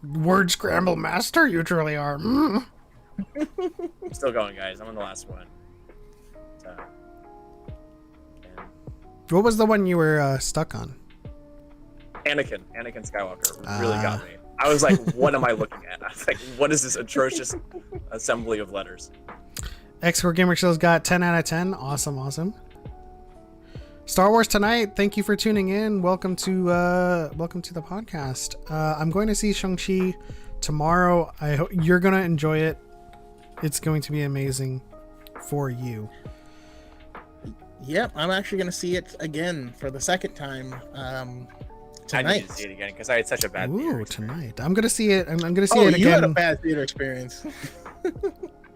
Word scramble master, you truly are. I'm still going, guys. I'm on the last one. So, What was the one you were stuck on? Anakin Skywalker really got me. I was like, what am I looking at? I was like, what is this atrocious assembly of letters? X-Core Gamer Show's got 10 out of 10. Awesome. Star Wars Tonight, thank you for tuning in. Welcome to the podcast. I'm going to see Shang-Chi tomorrow. I hope you're going to enjoy it. It's going to be amazing for you. Yep, I'm actually gonna see it again for the second time I tonight. need to see it again because I had such a bad theater experience. Tonight. I'm gonna see it. I'm gonna see Oh, it you had a again. bad theater experience.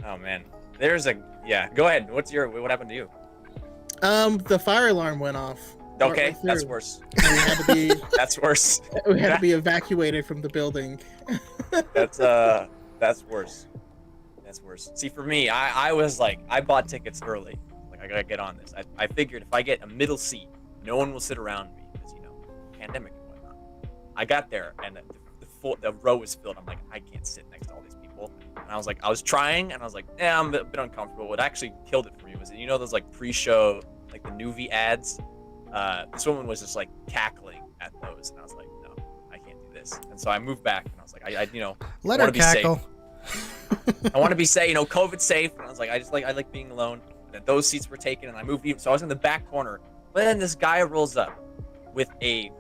Oh man, go ahead. What happened to you? The fire alarm went off. Okay, partway that's through. worse. And we had to be That's worse. we had to be evacuated from the building. That's worse. That's worse. See, for me, I was like, I bought tickets early. Like, I gotta get on this. I figured if I get a middle seat, no one will sit around me because pandemic and whatnot. I got there and the row was filled. I'm like, I can't sit next to all these people. And I was trying, and I was like, I'm a bit uncomfortable. What actually killed it for me was that, those like pre-show, like the Nuvi ads. This woman was just like cackling at those, and I was like, no, I can't do this. And so I moved back, and I was like, Let I her want to be cackle. safe. I want to be safe, COVID safe. And I was like, I like being alone. And then those seats were taken, and I moved even. So I was in the back corner. But then this guy rolls up with a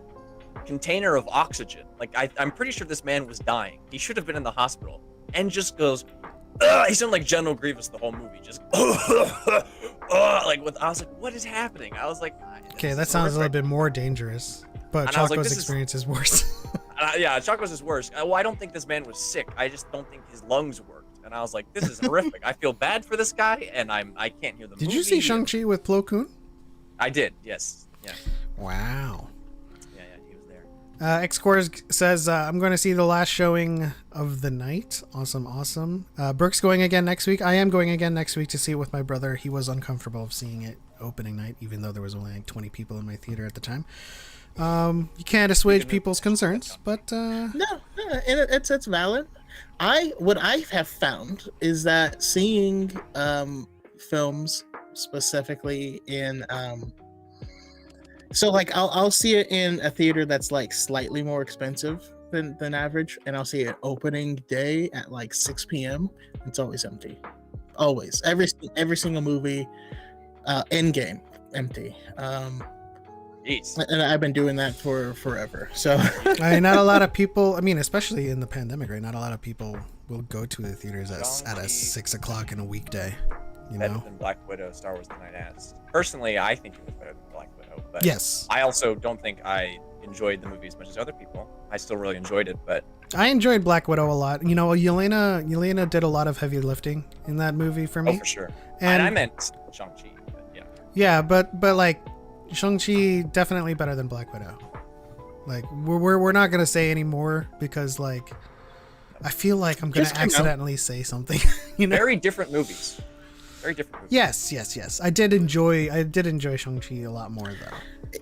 container of oxygen. Like I'm pretty sure this man was dying. He should have been in the hospital. And just goes, ugh! He sounded like General Grievous the whole movie. Just I was like, what is happening? I was like, Okay, that sounds a little bit more dangerous. But And I was like, Choco's this is- experience is worse. Yeah, Choco's is worse. Well, I don't think this man was sick. I just don't think his lungs worked. And I was like, this is horrific. I feel bad for this guy, and I can't hear the movie. Did you see Shang-Chi with Plo Koon? I did, yes. Yeah. Wow. Yeah, he was there. X-Core says, I'm going to see the last showing of the night. Awesome. Brooke's going again next week. I am going again next week to see it with my brother. He was uncomfortable of seeing it opening night, even though there was only like 20 people in my theater at the time. You can't assuage people's concerns, but No, and it's valid. What I have found is that seeing films specifically in so like I'll see it in a theater that's like slightly more expensive than average, and I'll see it opening day at like 6 p.m. It's always empty. Always. Every single movie Endgame empty. Jeez. And I've been doing that for forever. So not a lot of people, especially in the pandemic, right? Not a lot of people will go to the theaters at a 6 o'clock in a weekday. better than Black Widow, Star Wars: The Night Asked. Personally, I think it was better than Black Widow, but Yes. I also don't think I enjoyed the movie as much as other people. I still really enjoyed it, but I enjoyed Black Widow a lot. You know, Yelena did a lot of heavy lifting in that movie for me. oh, for sure. And I meant Shang-Chi, but yeah. yeah, but like Shang-Chi definitely better than Black Widow. Like we're not gonna say any more because like I feel like I'm gonna accidentally say something. You know, Very different movies. Very different movies. Yes. I did enjoy Shang-Chi a lot more though.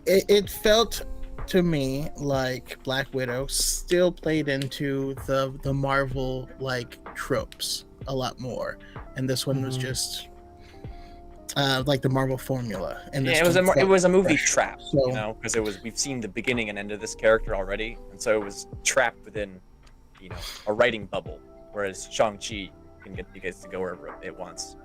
It felt to me like Black Widow still played into the Marvel like tropes a lot more, and this one was just like the Marvel formula. And Yeah, it was a movie trap, you know, because we've seen the beginning and end of this character already, and so it was trapped within, you know, a writing bubble. Whereas Shang-Chi gets to go wherever it wants.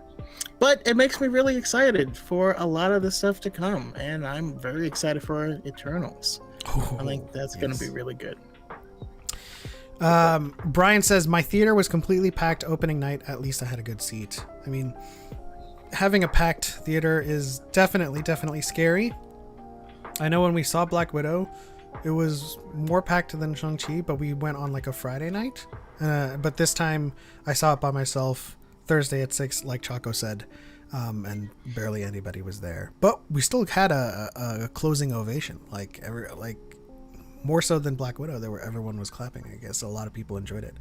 But it makes me really excited for a lot of the stuff to come, and I'm very excited for Eternals. I think that's going to be really good. Brian says, my theater was completely packed opening night. At least I had a good seat. I mean, having a packed theater is definitely scary. I know when we saw Black Widow, it was more packed than Shang-Chi, but we went on like a Friday night. But this time I saw it by myself Thursday at 6, like Choco said, and barely anybody was there. But we still had a closing ovation, like more so than Black Widow. Everyone was clapping. I guess a lot of people enjoyed it.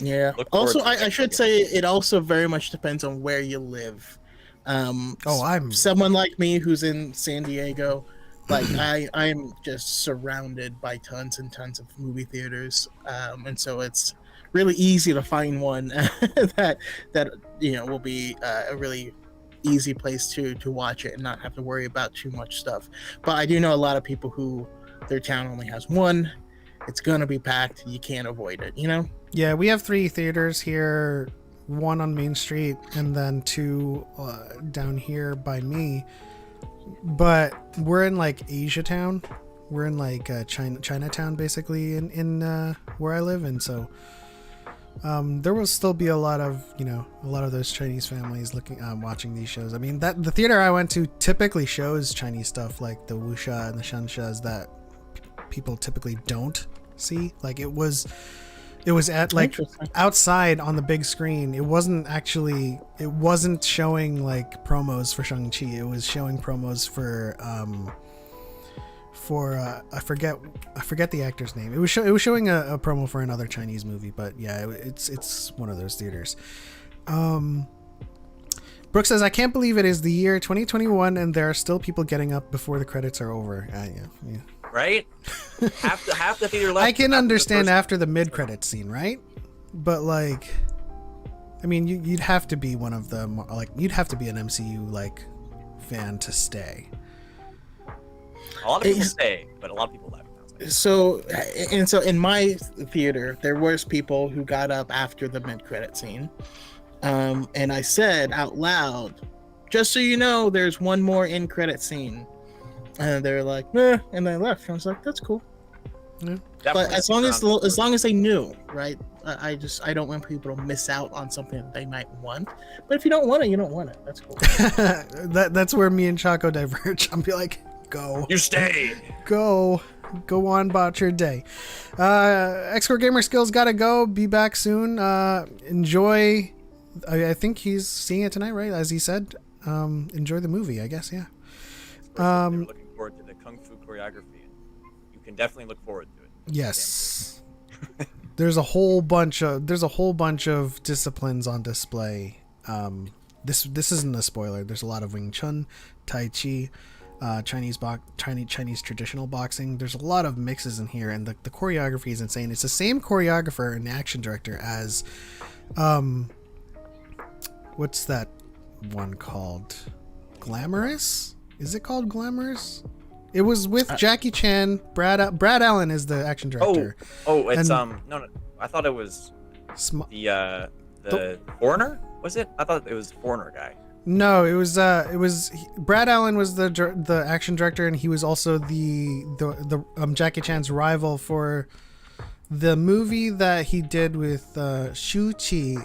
Yeah. Also, I should say it also very much depends on where you live. I'm someone like me who's in San Diego. Like I'm just surrounded by tons and tons of movie theaters, and so it's really easy to find one that you know will be a really easy place to watch it and not have to worry about too much stuff. But I do know a lot of people who their town only has one. It's gonna be packed. You can't avoid it, you know? Yeah, we have 3 theaters here, one on Main Street and then 2 down here by me. But we're in like Asia Town. We're in like Chinatown basically in where I live, and so there will still be a lot of those Chinese families watching these shows. I mean, the theater I went to typically shows Chinese stuff like the wuxia and the shanshas that people typically don't see. Like it was at like outside on the big screen. It wasn't showing like promos for Shang-Chi. It was showing promos for I forget the actor's name. It was showing a promo for another Chinese movie, but yeah, it's one of those theaters. Brooke says, I can't believe it is the year 2021 and there are still people getting up before the credits are over. Yeah. Right? half the theater left. I can understand after the mid-credit scene, right? But like, I mean, you'd have to be one of them. Like, you'd have to be an MCU like fan to stay. A lot of people stay, but a lot of people left. So in my theater, there was people who got up after the mid-credit scene, and I said out loud, "Just so you know, there's one more in-credit scene." And they were like, "Nah," and they left. I was like, "That's cool." Yeah. But as long as they knew, right? I don't want people to miss out on something that they might want. But if you don't want it, you don't want it. That's cool. That's where me and Choco diverge. I'll be like, "Go. You stay. Go on about your day." X-Core Gamer Skills gotta go. Be back soon. Enjoy. I think he's seeing it tonight, right? As he said. Enjoy the movie, I guess. Yeah. Looking forward to the kung fu choreography. You can definitely look forward to it. Yes. There's a whole bunch of disciplines on display. This isn't a spoiler. There's a lot of Wing Chun, Tai Chi, Chinese traditional boxing. There's a lot of mixes in here, and the choreography is insane. It's the same choreographer and action director as what's that one called? Glamorous? Is it called Glamorous? It was with Jackie Chan. Brad Allen is the action director. It's no. I thought it was the Foreigner. Was it? I thought it was the Foreigner guy. No, it was Brad Allen was the action director, and he was also the Jackie Chan's rival for the movie that he did with Shu Qi.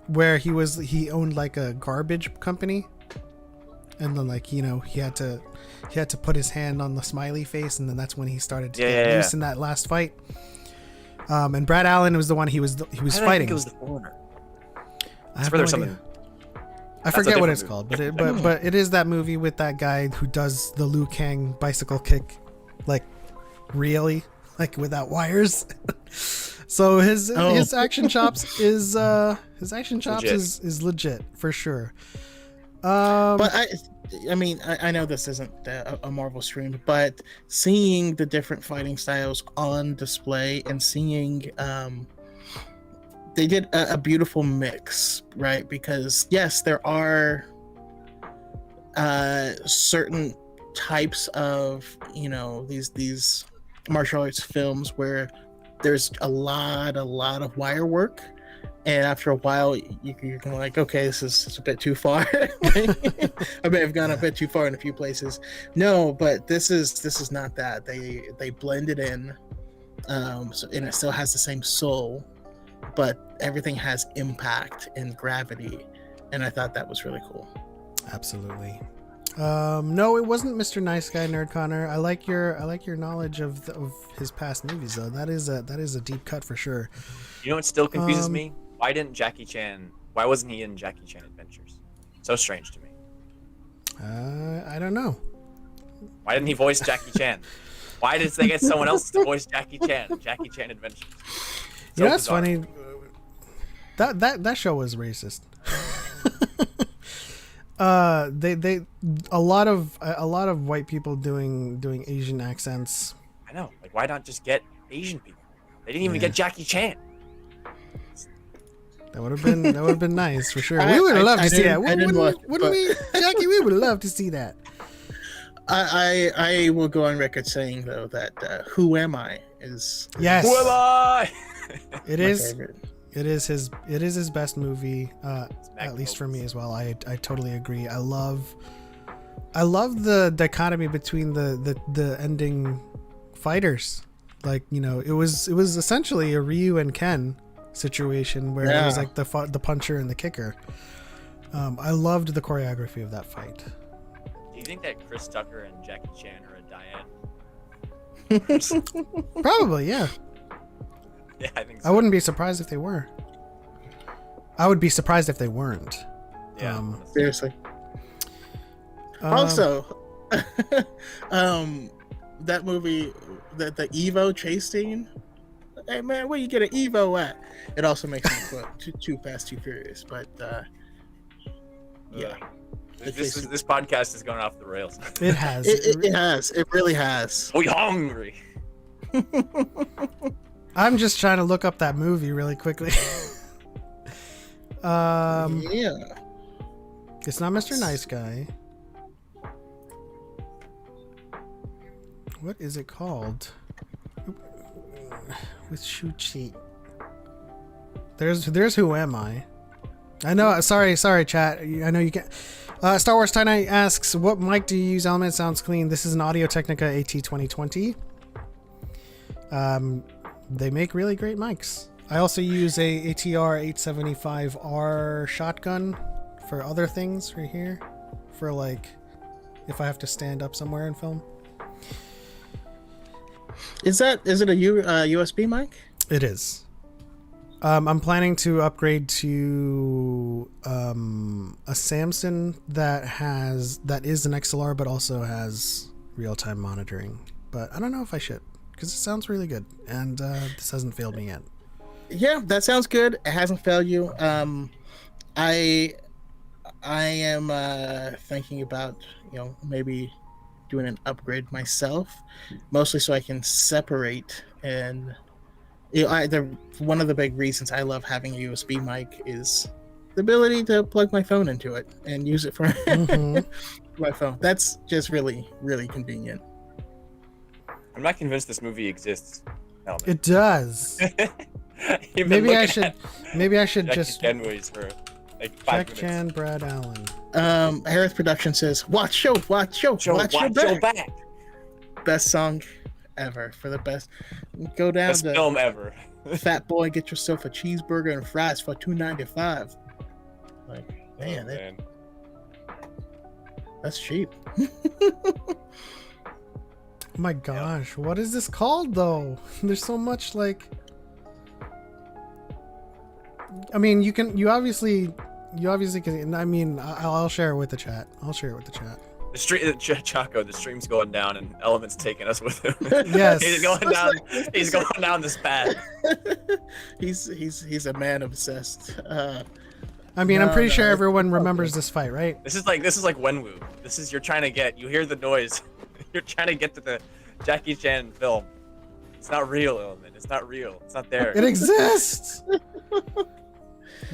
where he owned like a garbage company, and then like he had to put his hand on the smiley face, and then that's when he started to get loose in that last fight. And Brad Allen was the one he was fighting. I think it was the Foreigner. I have no idea. I forget what it's called, but it is that movie with that guy who does the Liu Kang bicycle kick, like really, like without wires. So his action chops is legit for sure. But I mean, I know this isn't a Marvel stream, but seeing the different fighting styles on display and seeing they did a beautiful mix, right? Because yes, there are certain types of these martial arts films where there's a lot of wire work, and after a while you're kind of like, okay, this is a bit too far. I may have gone a bit too far in a few places. No, but this is not that. They blend it in, and it still has the same soul, but everything has impact and gravity, and I thought that was really cool. Absolutely. No, it wasn't Mr. Nice Guy, Nerd Connor. I like your knowledge of his past movies, though. That is a deep cut for sure. You know what still confuses me? Why wasn't he in Jackie Chan Adventures? So strange to me. I don't know. Why didn't he voice Jackie Chan? Why did they get someone else to voice Jackie Chan in Jackie Chan Adventures? So that's funny. That show was racist. They a lot of white people doing Asian accents. I know. Like, why not just get Asian people? They didn't even get Jackie Chan. That would have been nice for sure. We would have loved to see that. Wouldn't we, Jackie? We would have loved to see that. I will go on record saying though that Who Am I is yes. Who am I? It is. Favorite. It is his best movie, at least for me as well. I totally agree. I love the dichotomy between the ending fighters. Like, it was essentially a Ryu and Ken situation where it was like the puncher and the kicker. I loved the choreography of that fight. Do you think that Chris Tucker and Jackie Chan are a dyad? Probably, yeah. Yeah, I think so. I wouldn't be surprised if they were. I would be surprised if they weren't. Yeah. Seriously. Also, that movie, the Evo chase scene. Hey man, where you get an Evo at? It also makes me look too Fast, Too Furious. But yeah, this podcast is going off the rails. It has. It has. It really has. We hungry. I'm just trying to look up that movie really quickly. Yeah. It's not Mr. Nice Guy. What is it called? With Shoot Sheet. There's Who Am I? I know. Sorry, chat. I know you can't. Star Wars Tie Night asks, what mic do you use? Element sounds clean. This is an Audio Technica AT2020. They make really great mics. I also use a ATR 875R shotgun for other things right here. For like, if I have to stand up somewhere and film. Is it a USB mic? It is. I'm planning to upgrade to a Samsung that is an XLR but also has real-time monitoring. But I don't know if I should, because it sounds really good, and this hasn't failed me yet. Yeah, that sounds good. It hasn't failed you. I am thinking about maybe doing an upgrade myself, mostly so I can separate. And one of the big reasons I love having a USB mic is the ability to plug my phone into it and use it for my phone. That's just really, really convenient. I'm not convinced this movie exists. Element. It does. Maybe I should Jackie just Chan movies for like 5 Jack minutes. Chan, Brad Allen. Harris Production says, watch your back. Best song ever for the best. Go down Best to film ever. Fat Boy, get yourself a cheeseburger and fries for $2.95. Like, man, Oh, man. that's cheap. Oh my gosh, what is this called though? There's so much like. I mean, you obviously can. I mean, I'll share it with the chat. The stream, Choco, the stream's going down, and Element's taking us with him. Yes. He's going down. He's going down this path. he's a man obsessed. I mean, I'm pretty No, sure it's everyone okay. remembers this fight, right? This is like Wenwu. This is you're trying to get. You hear the noise. You're trying to get to the Jackie Chan film. It's not real, Element. It's not real. It's not there. It exists.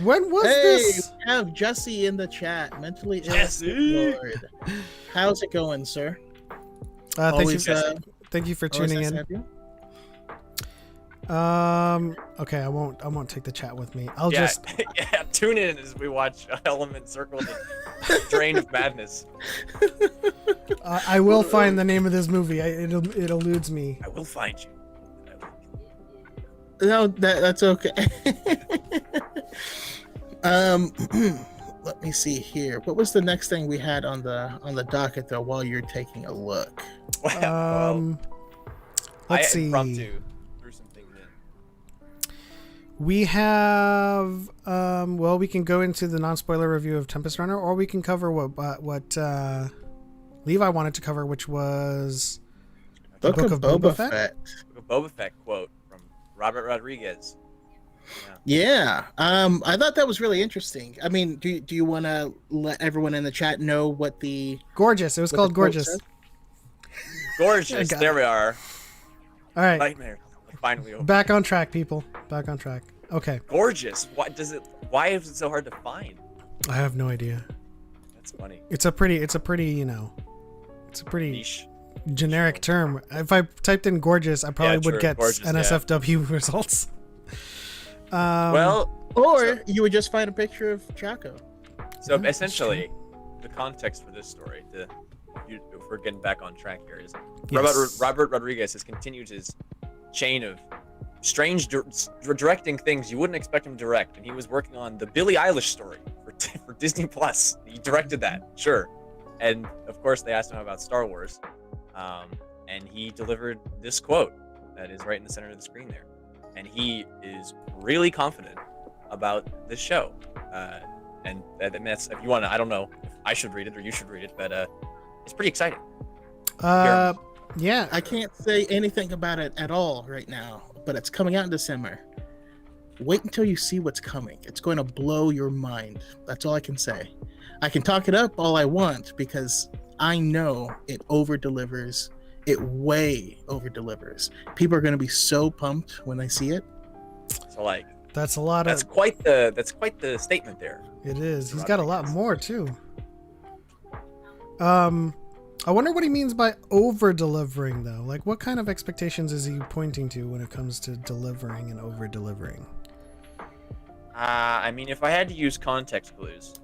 When was Hey, this? we have Jesse in the chat. Mentally ill. Jesse! Lord. How's it going, sir? Thank you. uh, Thank you for always tuning nice to in. have you. Okay, I won't take the chat with me. I'll Yeah, just. yeah. Tune in as we watch Element circle the drain of madness. I will find the name of this movie. It eludes me. I will find you. No, that's okay. Let me see here. What was the next thing we had on the docket though? While you're taking a look, Well, Let's I see. impromptu threw some things in. We have. Well, we can go into the non-spoiler review of Tempest Runner, or we can cover what Levi wanted to cover, which was the Book of Boba Fett. A Boba Fett quote from Robert Rodriguez. Yeah, I thought that was really interesting. I mean, do you want to let everyone in the chat know what the Gorgeous. It was what called the quote Gorgeous. said? Gorgeous. got There we are. All right, Nightmare. Finally over. back on track, people. Back on track. Okay, Gorgeous. Why is it so hard to find? I have no idea. That's funny. It's a pretty, it's a pretty Niche. generic term. If I typed in gorgeous, I probably true, would get gorgeous, yeah. NSFW results. Well, Or So- you would just find a picture of Choco. so Yeah, that's essentially, the context for this story, if we're getting back on track here, is Yes. Robert Rodriguez has continued his chain of strange directing things you wouldn't expect him to direct, and he was working on the Billie Eilish story for Disney Plus. He directed that, sure, and of course they asked him about Star Wars, and he delivered this quote that is right in the center of the screen there, and he is really confident about this show, and that's, if you want to, I don't know if I should read it or you should read it, but it's pretty exciting. Yeah. I can't say anything about it at all right now, but it's coming out in December. Wait until you see what's coming. It's going to blow your mind. That's all I can say. I can talk it up all I want because I know it over-delivers. It way over-delivers. People are going to be so pumped when they see it. So like, That's a lot that's of. quite the statement there. It is. He's got a lot more too. I wonder what he means by over delivering though. Like, what kind of expectations is he pointing to when it comes to delivering and over delivering? I mean, if I had to use context clues,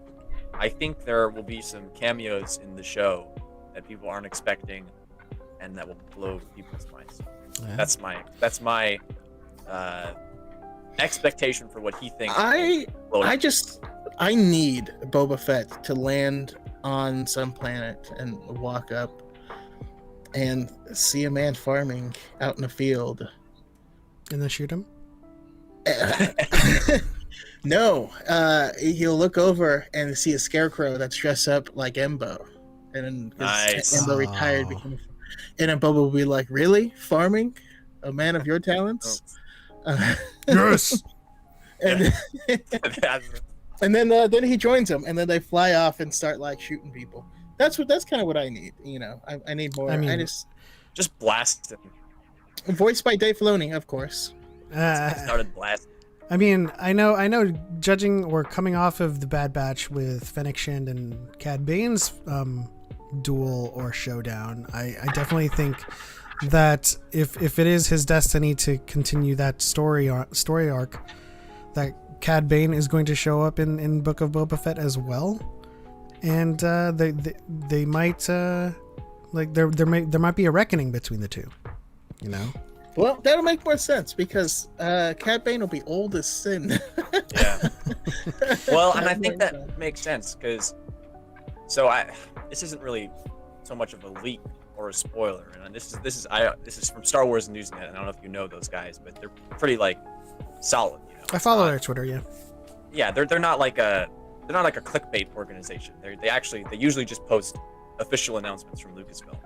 I think there will be some cameos in the show that people aren't expecting, and that will blow people's minds. Yeah. That's my expectation for what he thinks. I will blow. I need Boba Fett to land on some planet and walk up and see a man farming out in the field. And then shoot him. No, he'll look over and see a scarecrow that's dressed up like Embo, and then 'cause Nice. Embo retired, Oh. and then Boba will be like, "Really, farming, a man of your talents?" Yes. and and then he joins them, and then they fly off and start like shooting people. That's kind of what I need. You know, I need more. I mean- Just blast him. Voiced by Dave Filoni, of course. Started blasting. I mean, I know. Judging, we're coming off of the Bad Batch with Fennec Shand and Cad Bane's duel or showdown. I definitely think that if it is his destiny to continue that story arc, that Cad Bane is going to show up in Book of Boba Fett as well, and they might like there might be a reckoning between the two, you know. Well, that'll make more sense because Cad Bane will be old as sin. Yeah. Well, and I That think makes that sense. makes sense because this isn't really so much of a leak or a spoiler, and this is from Star Wars Newsnet. And I don't know if you know those guys, but they're pretty like solid. You know, I follow their Twitter. Yeah. Yeah, they're not like a clickbait organization. They usually just post official announcements from Lucasfilm,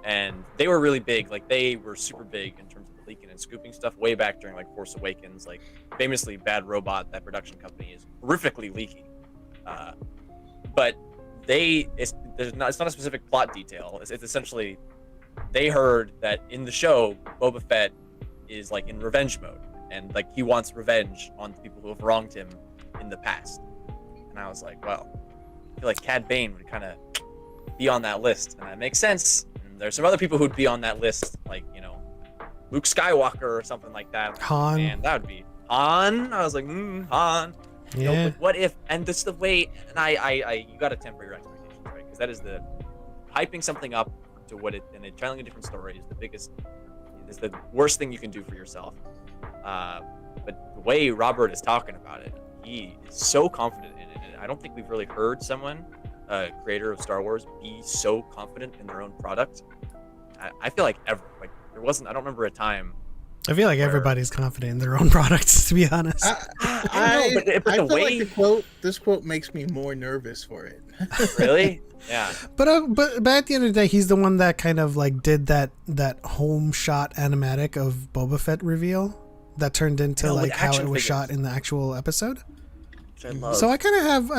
and they were really big. Like they were super big in terms of leaking and scooping stuff way back during like Force Awakens. Like famously, Bad Robot, that production company, is horrifically leaky. But it's not a specific plot detail. It's essentially they heard that in the show Boba Fett is like in revenge mode, and like he wants revenge on the people who have wronged him in the past. And I was like, well, I feel like Cad Bane would kind of be on that list, and that makes sense. And there's some other people who'd be on that list, like, you know, Luke Skywalker or something like that. Han. And that would be Han. I was like, Han. You know, Yeah. but what if? And this the way. And you got to temper your expectations, right? Because that is the hyping something up to what it and telling a different story is the worst thing you can do for yourself. But the way Robert is talking about it, he is so confident in it. And I don't think we've really heard someone, creator of Star Wars, be so confident in their own product. I feel like I don't remember a time. I feel like everybody's confident in their own products, to be honest. I don't know, but I the feel way like this quote makes me more nervous for it. really, yeah. But at the end of the day, he's the one that kind of like did that home shot animatic of Boba Fett reveal that turned into No, with like how action it was figures. shot in the actual episode. Which I love. So I kind of have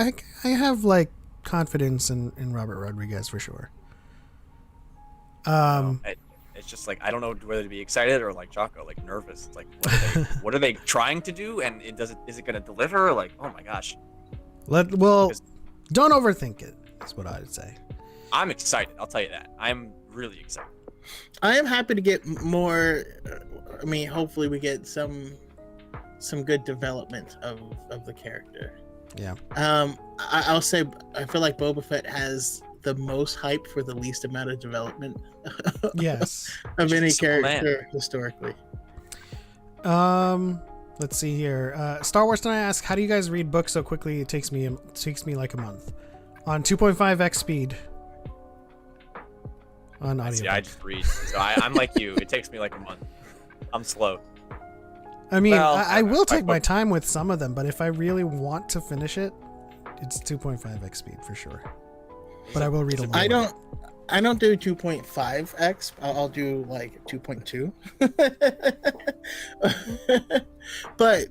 I have like confidence in Robert Rodriguez for sure. It's just like I don't know whether to be excited or like Choco, like nervous. It's like what are they trying to do, and is it going to deliver? Like, oh my gosh, Don't overthink it. That's what I'd say. I'm excited. I'll tell you that. I'm really excited. I am happy to get more. I mean, hopefully we get some good development of the character. Yeah. I'll say I feel like Boba Fett has the most hype for the least amount of development. Yes. of any Simple character historically. Let's see here. Star Wars Tonight asks, how do you guys read books so quickly? It takes me like a month on 2.5x speed on audio. See, I just read. So I'm like you. It takes me like a month. I'm slow. I mean, Well, I will take my time with some of them, but if I really want to finish it, it's 2.5x speed for sure. But I will read a lot. I don't do 2.5x. I'll do like 2.2. But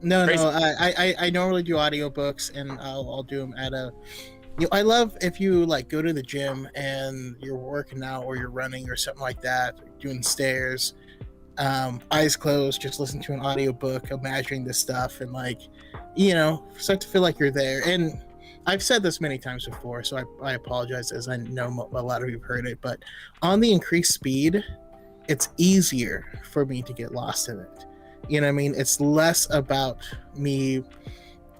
no, I normally do audiobooks, and I'll do them at a. I love if you like go to the gym and you're working out or you're running or something like that, doing stairs, eyes closed, just listen to an audiobook, imagining this stuff, and like, start to feel like you're there. And I've said this many times before, so I apologize, as I know a lot of you have heard it, but on the increased speed, it's easier for me to get lost in it. You know what I mean? It's less about me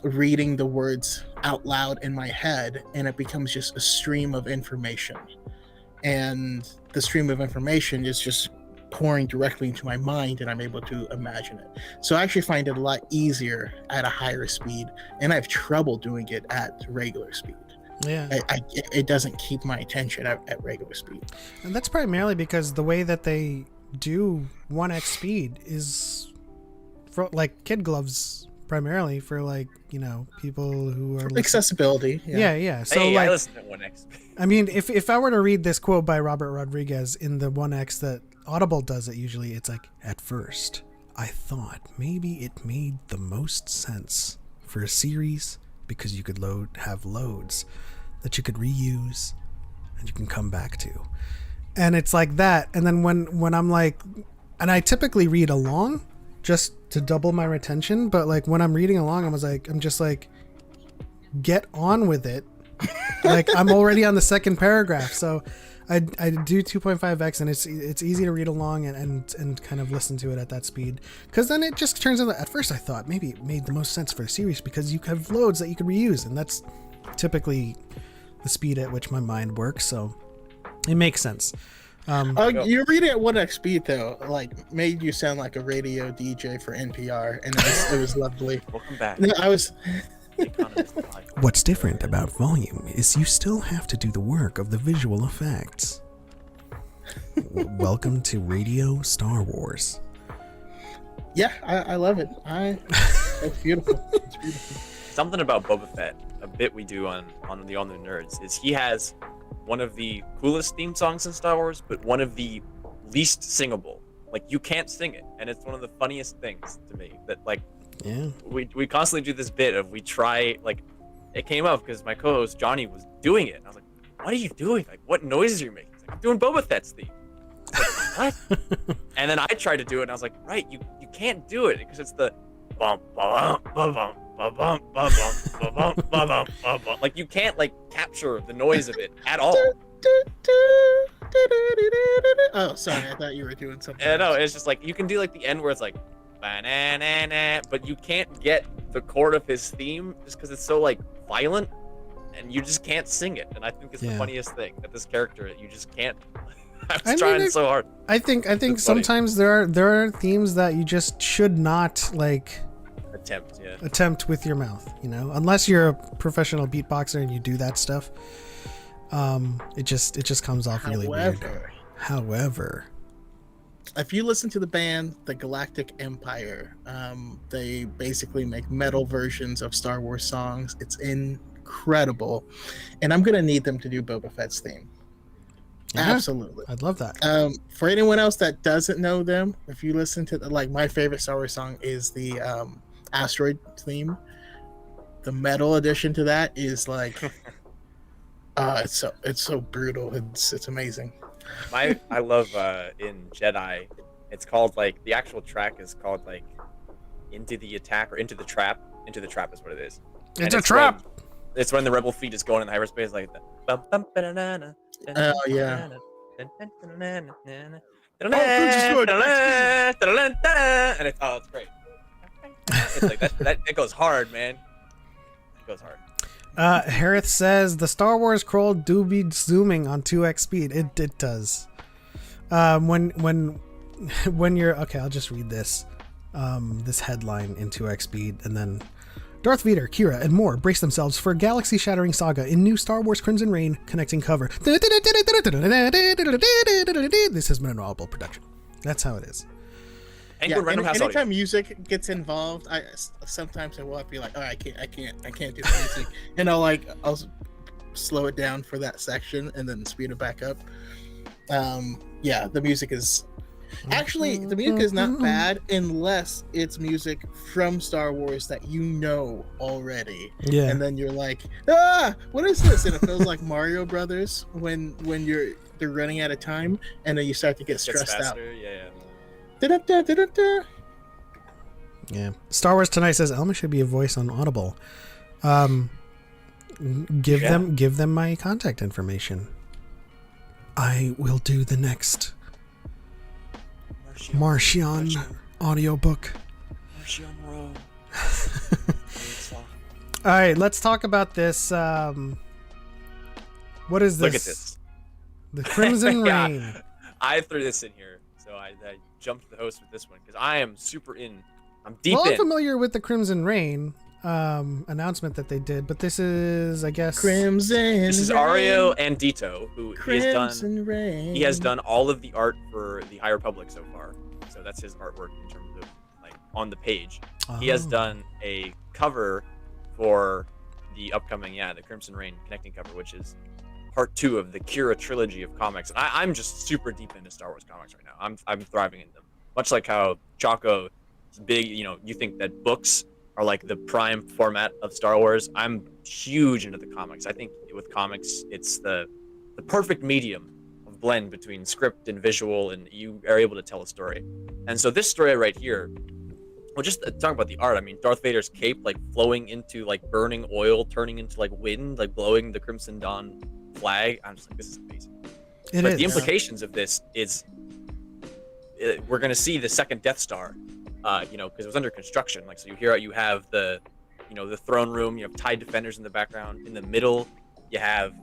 reading the words out loud in my head, and it becomes just a stream of information. And the stream of information is just pouring directly into my mind, and I'm able to imagine it. So I actually find it a lot easier at a higher speed, and I have trouble doing it at regular speed. Yeah. It doesn't keep my attention at regular speed. And that's primarily because the way that they do 1x speed is for like kid gloves, primarily for like, people who are Accessibility. Yeah. So Hey, like, I listen to 1x. I mean, if I were to read this quote by Robert Rodriguez in the 1x that Audible does it usually, it's like, at first, I thought maybe it made the most sense for a series because you could have loads that you could reuse and you can come back to. And it's like that. And then when I'm like, and I typically read along just to double my retention, but like when I'm reading along, I'm just like, get on with it. Like I'm already on the second paragraph. So I do 2.5x, and it's easy to read along and kind of listen to it at that speed, because then it just turns into, at first I thought maybe it made the most sense for a series because you have loads that you could reuse, and that's typically the speed at which my mind works, so it makes sense. You're reading at 1x speed though, like made you sound like a radio DJ for NPR, and it was lovely. Welcome back. No, I was. What's different about volume is you still have to do the work of the visual effects. Welcome to Radio Star Wars. Yeah, I love it. It's beautiful. It's beautiful. Something about Boba Fett, a bit we do on the All New Nerds, is he has one of the coolest theme songs in Star Wars, but one of the least singable. Like, you can't sing it, and it's one of the funniest things to me. That, like, we constantly do this bit of we try, like, it came up because my co-host Johnny was doing it, and I was like, what are you doing? Like, what noises are you making? He's like, I'm doing Boba Fett's theme. Like, what? And then I tried to do it, and I was like, right, you can't do it because it's the bum bum bum bum bum bum bum bum bum bum bum. Like, you can't like capture the noise of it at all. Oh, sorry, I thought you were doing something. No, it's just like you can do like the end where it's like ba-na-na-na, but you can't get the chord of his theme just because it's so like violent, and you just can't sing it. And I think it's the funniest thing that this character, you just can't. I was trying so hard. I think sometimes there are themes that you just should not like attempt with your mouth, you know, unless you're a professional beatboxer and you do that stuff. It just comes off really weird. However, if you listen to the band The Galactic Empire, they basically make metal versions of Star Wars songs. It's incredible, and I'm gonna need them to do Boba Fett's theme. Yeah, absolutely, I'd love that. For anyone else that doesn't know them, if you listen to like my favorite Star Wars song is the Asteroid theme. The metal addition to that is like, it's so brutal. It's amazing. I love in Jedi, it's called like the actual track is called like Into the Attack or Into the Trap. Into the Trap is what it is. It's a trap. It's when the rebel fleet is going in hyperspace like that. Oh yeah. And it's great. It's like that goes hard, man. It goes hard. Harith says the Star Wars scroll do be zooming on 2x speed. It does. When you're okay, I'll just read this headline in 2x speed, and then Darth Vader, Kira, and more brace themselves for a galaxy-shattering saga in new Star Wars Crimson Reign connecting cover. This has been an audible production. That's how it is. Anytime music gets involved, I sometimes will be like, oh, I can't do the music, and I'll slow it down for that section and then speed it back up. The music is not bad unless it's music from Star Wars that you know already. Yeah. And then you're like, what is this? And it feels like Mario Brothers when they're running out of time, and then you start to get stressed out. Yeah. Yeah. Star Wars Tonight says Elma should be a voice on Audible. Give them my contact information. I will do the next Martian audiobook. Martian Row. All right, let's talk about this. What is this? Look at this. The Crimson Reign. I threw this in here, so I jumped the host with this one because I am super in. I'm deep in. I'm familiar with the Crimson Reign announcement that they did, but this is, I guess, Crimson. This is Ario Andito, who Rain. He has done all of the art for the High Republic so far. So that's his artwork in terms of like on the page. He has done a cover for the upcoming, the Crimson Reign connecting cover, which is part 2 of the Kira trilogy of comics. And I'm just super deep into Star Wars comics right now. I'm thriving in them. Much like how Choco is big, you think that books are like the prime format of Star Wars. I'm huge into the comics. I think with comics, it's the perfect medium of blend between script and visual, and you are able to tell a story. And so this story right here, well, just talking about the art, I mean, Darth Vader's cape like flowing into like burning oil, turning into like wind, like blowing the Crimson Dawn flag. I'm just like, this is amazing. But the implications of this is we're going to see the second Death Star, because it was under construction. Like, so you have the throne room, you have TIE defenders in the background. In the middle, you have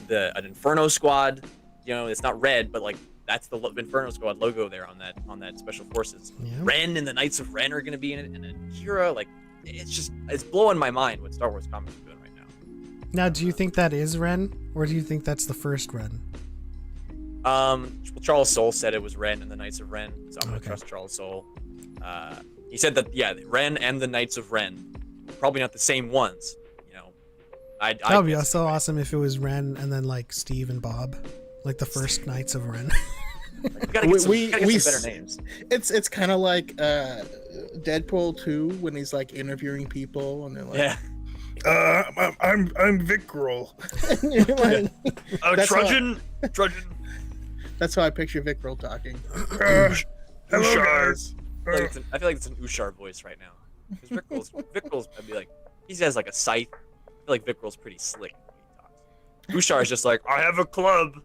an Inferno squad. It's not red, but like that's the Inferno Squad logo there on that Special Forces. Yeah. Ren and the Knights of Ren are going to be in it, and then Kira. Like, it's blowing my mind what Star Wars comics are doing right now. Now, do you think that is Ren, or do you think that's the first Ren? Charles Soule said it was Ren and the Knights of Ren, so I'm gonna Okay. trust Charles Soule. He said that Ren and the Knights of Ren, probably not the same ones. You know, That would be so awesome if it was Ren and then like Steve and Bob, like the first Knights of Ren. We gotta get some better names. It's kind of like Deadpool 2 when he's like interviewing people and they're like, Yeah. I'm Vic Grohl. And you're like, that's Trudgeon. that's how I picture Vic Grohl talking. Hello, guys. I feel like it's an Ushar voice right now. Because Vic Grohl's, I'd be like, he has like a scythe. I feel like Vic Grohl's pretty slick when he talks. Ushar is just like, I have a club.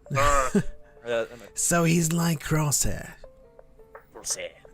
So he's like Crosshair.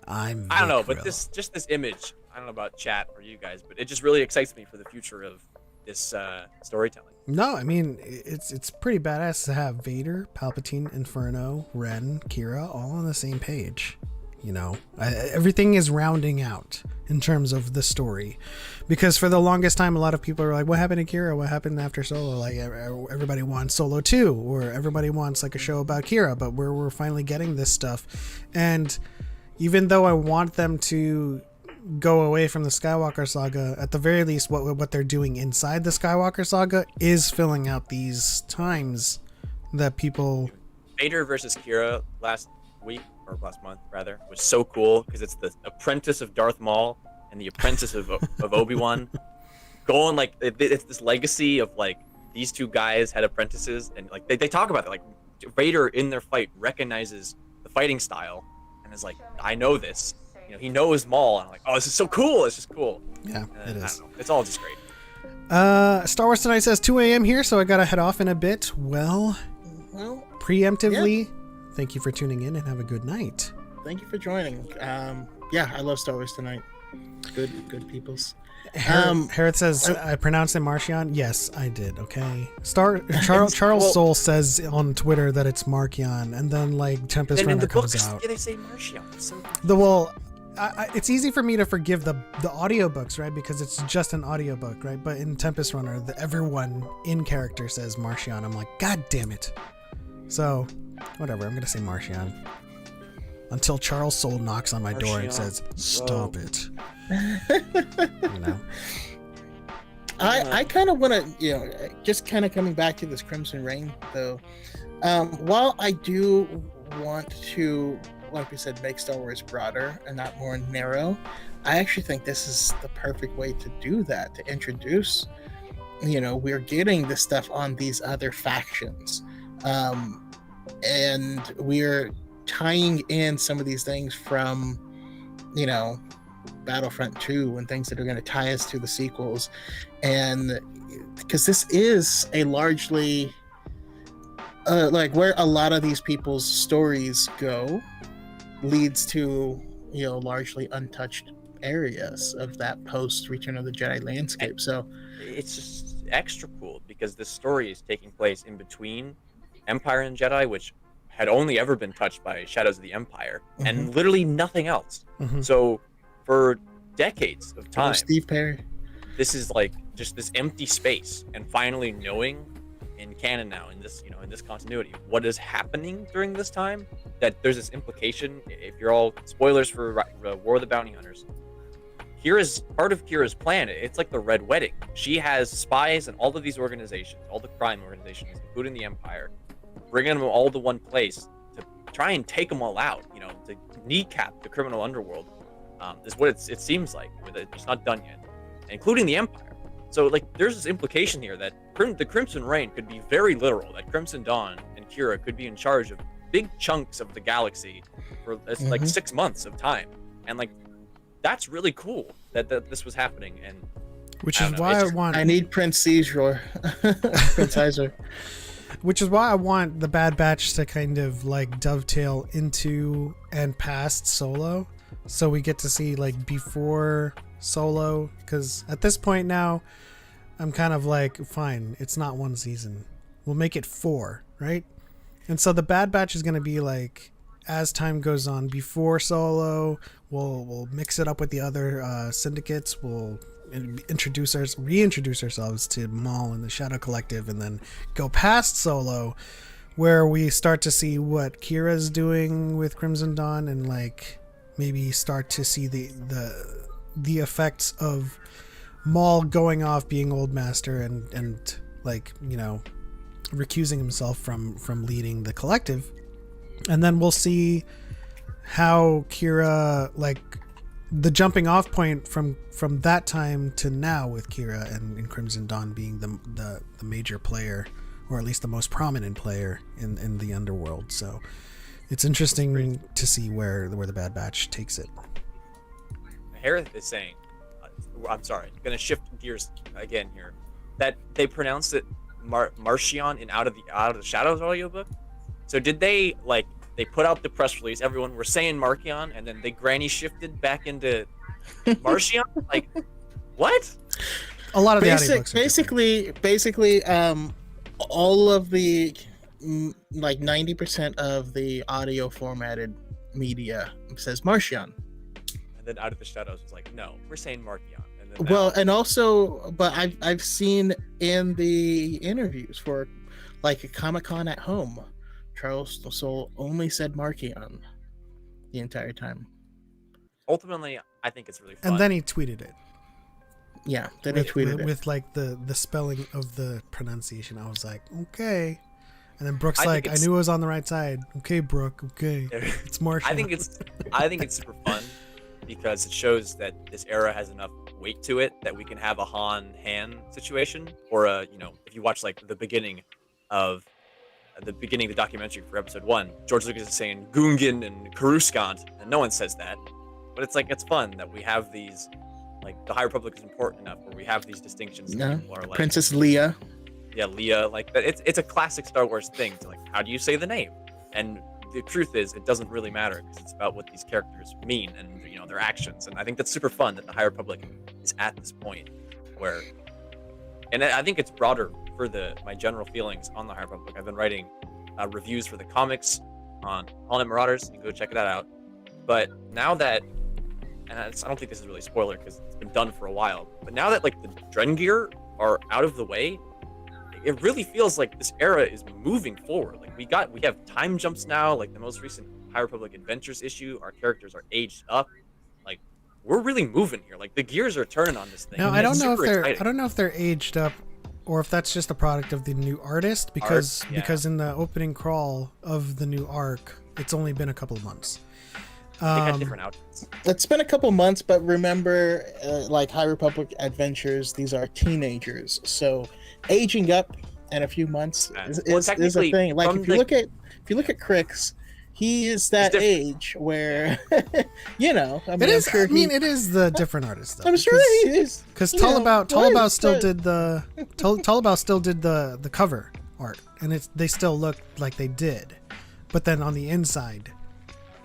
I'm I don't know, Vic but Grill. this image, I don't know about chat or you guys, but it just really excites me for the future of this storytelling. No, I mean it's pretty badass to have Vader, Palpatine, Inferno, Ren, Kira all on the same page. You know, everything is rounding out in terms of the story, because for the longest time, a lot of people are like, "What happened to Kira? What happened after Solo?" Like everybody wants Solo 2, or everybody wants like a show about Kira, but we're finally getting this stuff. And even though I want them to go away from the Skywalker saga, at the very least, what they're doing inside the Skywalker saga is filling out these times that people. Vader versus Kira last week, or last month rather, was so cool because it's the apprentice of Darth Maul and the apprentice of Obi-Wan going like it's this legacy of like these two guys had apprentices, and like they talk about it, like Vader in their fight recognizes the fighting style and is like, I know this, you know, he knows Maul, and I'm like, oh, this is so cool, it's just cool. Yeah, and it I is. don't know, it's all just great. Star Wars Tonight says 2 a.m. here, so I gotta head off in a bit. Well, preemptively, thank you for tuning in and have a good night. Thank you for joining. Yeah, I love Star Wars Tonight. Good peoples. Harrod says, I pronounced it Marcion. Yes, I did. Okay. Charles Soule says on Twitter that it's Markion, and then like Tempest And in Runner the comes books, out. they say Martian. It's so It's easy for me to forgive the audiobooks, right? Because it's just an audiobook, right? But in Tempest Runner, everyone in character says Marcion. I'm like, God damn it. So, whatever. I'm going to say Marcion. Until Charles Soule knocks on my door and says, stop it. You know? I kind of want to, just kind of coming back to this Crimson Reign, though. While I do want to, like we said, make Star Wars broader and not more narrow, I actually think this is the perfect way to do that, to introduce, we're getting this stuff on these other factions. And we're tying in some of these things from, Battlefront 2 and things that are going to tie us to the sequels. And because this is a largely, like where a lot of these people's stories go, leads to, largely untouched areas of that post Return of the Jedi landscape. So it's just extra cool because this story is taking place in between Empire and Jedi, which had only ever been touched by Shadows of the Empire, and literally nothing else. So for decades of time, Steve Perry, this is like just this empty space, and finally knowing in canon now, in this in this continuity, what is happening during this time, that there's this implication. If you're all spoilers for War of the Bounty Hunters, Kira's part of Kira's plan. It's like the Red Wedding. She has spies and all of these organizations, all the crime organizations, including the Empire, bringing them all to one place to try and take them all out. To kneecap the criminal underworld. Is what it seems like. It's not done yet, including the Empire. So like, there's this implication here that the Crimson Reign could be very literal. That Crimson Dawn and Kira could be in charge of big chunks of the galaxy for like 6 months of time, and like that's really cool that this was happening. And which is why I need Prince Caesar, Prince Caesar. Which is why I want the Bad Batch to kind of like dovetail into and past Solo, so we get to see like before Solo, because at this point now I'm kind of like, fine, it's not one season, we'll make it 4, right? And so the Bad Batch is going to be like as time goes on, before Solo, we'll mix it up with the other syndicates. We'll reintroduce ourselves to Maul and the Shadow Collective, and then go past Solo, where we start to see what Kira's doing with Crimson Dawn, and like maybe start to see the effects of Maul going off being Old Master and like, you know, recusing himself from leading the collective. And then we'll see how Kira, like the jumping off point from that time to now with Kira and Crimson Dawn being the major player, or at least the most prominent player in the underworld. So it's interesting to see where the Bad Batch takes it. Harith is saying, I'm sorry, I'm gonna shift gears again here, that they pronounced it Marchion in Out of the Shadows audiobook. So did they put out the press release, everyone were saying Marchion, and then they granny shifted back into Marchion? Like, what? A lot of the audiobooks basically, all of the like 90% of the audio formatted media says Marchion. And then Out of the Shadows was like, no, we're saying Marchion. And then Well, and also, but I've seen in the interviews for like a Comic-Con at home, Charles Soule only said Marchion the entire time. Ultimately, I think it's really fun. And then he tweeted it. Yeah, then he tweeted it with like the spelling of the pronunciation. I was like, okay. And then Brooke's I like, I knew I was on the right side. Okay, Brooke. Okay, it's Martian. I think it's super fun because it shows that this era has enough weight to it that we can have a Han situation, or if you watch like the beginning of the documentary for episode 1, George Lucas is saying Gungan and Coruscant, and no one says that. But it's fun that we have these, like, the High Republic is important enough where we have these distinctions. No, People are like, Princess Leia. Yeah, Leia, like it's a classic Star Wars thing to, like, how do you say the name? And the truth is, it doesn't really matter because it's about what these characters mean and their actions. And I think that's super fun that the High Republic is at this point where, and I think it's broader for my general feelings on the High Republic. I've been writing reviews for the comics on AllNewNerds Marauders. You can go check that out. But now that, and I don't think this is really a spoiler because it's been done for a while, but now that like the Drengir are out of the way, it really feels like this era is moving forward. Like we have time jumps now. Like the most recent High Republic Adventures issue, our characters are aged up. Like we're really moving here. Like the gears are turning on this thing. Now I don't know if they're aged up, or if that's just a product of the new artist, because in the opening crawl of the new arc, it's only been a couple of months. They got different outfits. It's been a couple months, but remember, like High Republic Adventures, these are teenagers, so aging up in a few months is a thing. Like if you look at Crix, he is that age where it is the different artist though. I'm sure he is, because Tallbow still did the cover art, and they still look like they did, but then on the inside.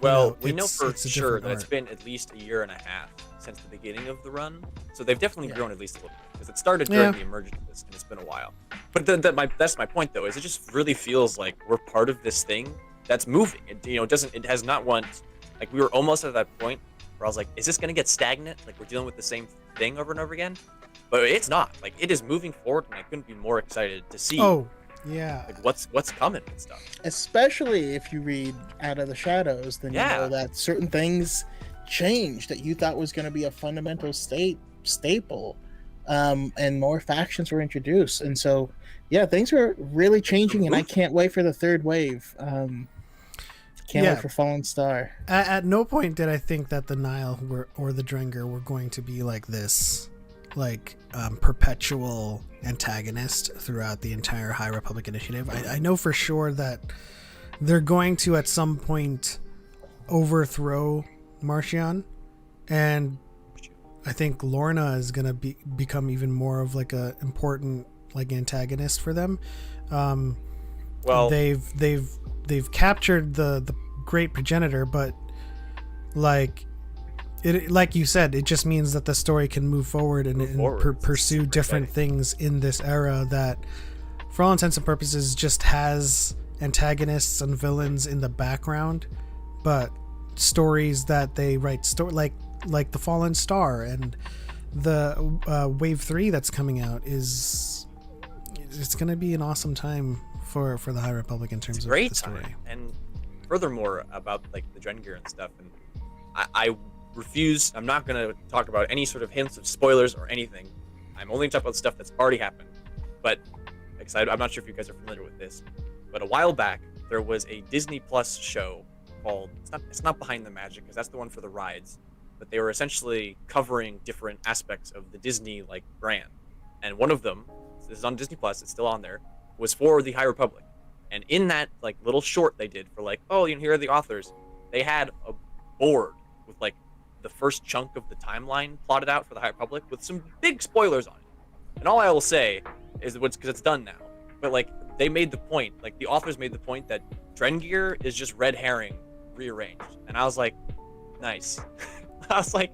Well, we know for sure that it's been at least a year and a half since the beginning of the run, so they've definitely grown at least a little bit, because it started during the emergence of this, and it's been a while. But that's my point, though, is it just really feels like we're part of this thing that's moving. It has not once, like we were almost at that point where I was like, is this gonna get stagnant? Like we're dealing with the same thing over and over again? But it's not. Like it is moving forward, and I couldn't be more excited to see. Oh. Yeah. Like what's coming and stuff. Especially if you read Out of the Shadows, then you know that certain things change that you thought was going to be a fundamental staple, and more factions were introduced, and so things are really changing, and I can't wait for the third wave. Can't wait for Fallen Star. At no point did I think that the Nile or the Drengir were going to be like this, like perpetual antagonist throughout the entire High Republic initiative. I know for sure that they're going to at some point overthrow Marchion, and I think Lorna is going to become even more of like a important like antagonist for them. Well, they've captured the Great Progenitor, but like you said, it just means that the story can move forward and pursue different things in this era that, for all intents and purposes, just has antagonists and villains in the background but stories that they write, like the Fallen Star and the Wave 3 that's coming out it's going to be an awesome time for the High Republic in terms of Great the story. time. And furthermore, about like the Drengir and stuff, and I refuse. I'm not going to talk about any sort of hints of spoilers or anything. I'm only talking about stuff that's already happened. But I'm not sure if you guys are familiar with this, but a while back there was a Disney Plus show called, it's not Behind the Magic, because that's the one for the rides, but they were essentially covering different aspects of the Disney like brand. And one of them, this is on Disney Plus, it's still on there, was for the High Republic. And in that like little short they did for like, oh, you know, here are the authors, they had a board with like the first chunk of the timeline plotted out for the High Republic with some big spoilers on it. And all I will say is because it's done now, but like they made the point, like the authors made the point that Drengir is just red herring rearranged. And I was like, nice. I was like,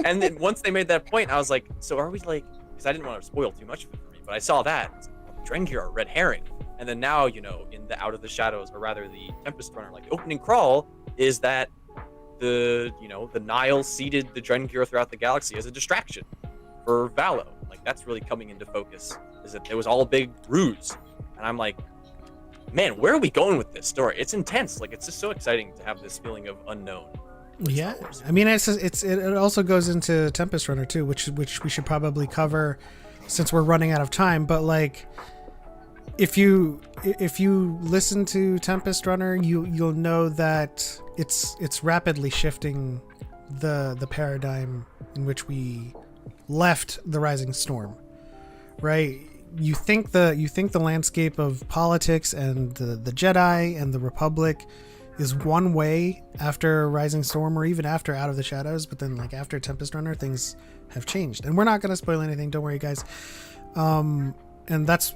and then once they made that point, I was like, so are we like, because I didn't want to spoil too much of it for me, but I saw that, I was like, well, Drengir are red herring. And then now, you know, in the Out of the Shadows, or rather the Tempest Runner, like the opening crawl is that the Nile seeded the Drengir throughout the galaxy as a distraction for Valo. Like that's really coming into focus, is that it was all a big ruse. And I'm like, man, where are we going with this story? It's intense. Like it's just so exciting to have this feeling of unknown. Yeah, I mean, it also goes into Tempest Runner too, which we should probably cover since we're running out of time. But like, if you listen to Tempest Runner, you'll know that it's rapidly shifting the paradigm in which we left the Rising Storm, right? You think the landscape of politics and the Jedi and the Republic is one way after Rising Storm, or even after Out of the Shadows, but then like after Tempest Runner, things have changed. And we're not going to spoil anything, don't worry guys. And that's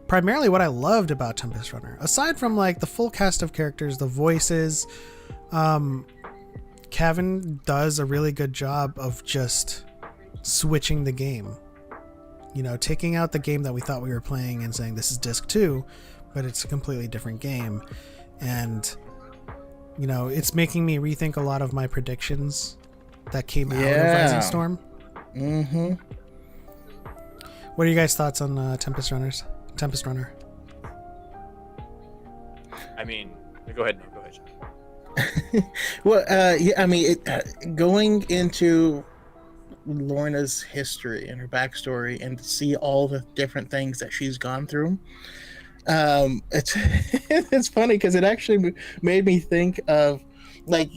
primarily what I loved about Tempest Runner, aside from like the full cast of characters, the voices. Kevin does a really good job of just switching the game, you know, taking out the game that we thought we were playing and saying this is disc 2, but it's a completely different game. And you know, it's making me rethink a lot of my predictions that came out of Rising Storm. What are you guys' thoughts on Tempest Runner? I mean, go ahead, Sean. Well, yeah, I mean, going into Lorna's history and her backstory, and to see all the different things that she's gone through, it's funny because it actually made me think of like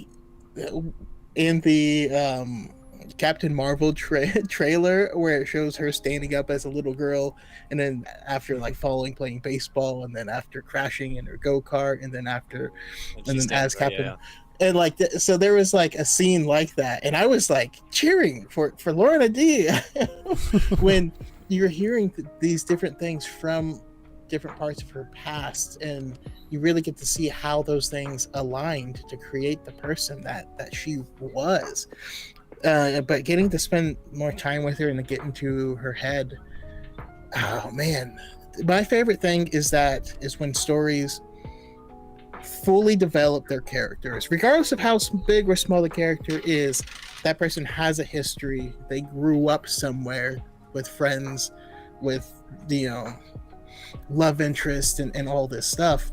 in the Captain Marvel trailer where it shows her standing up as a little girl, and then after like falling playing baseball, and then after crashing in her go-kart, and then as Captain. Yeah. And like, so there was like a scene like that, and I was like cheering for Lorna D when you're hearing these different things from different parts of her past, and you really get to see how those things aligned to create the person that she was. But getting to spend more time with her and to get into her head, oh man, my favorite thing is when stories fully develop their characters, regardless of how big or small the character is. That person has a history, they grew up somewhere with friends, with love interest and all this stuff,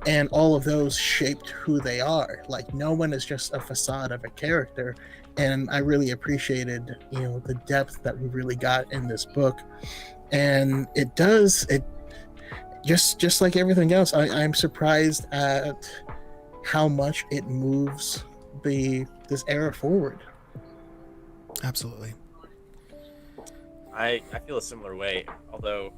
and all of those shaped who they are. Like no one is just a facade of a character, and I really appreciated the depth that we really got in this book. And it just like everything else, I'm surprised at how much it moves this era forward. Absolutely. I feel a similar way, although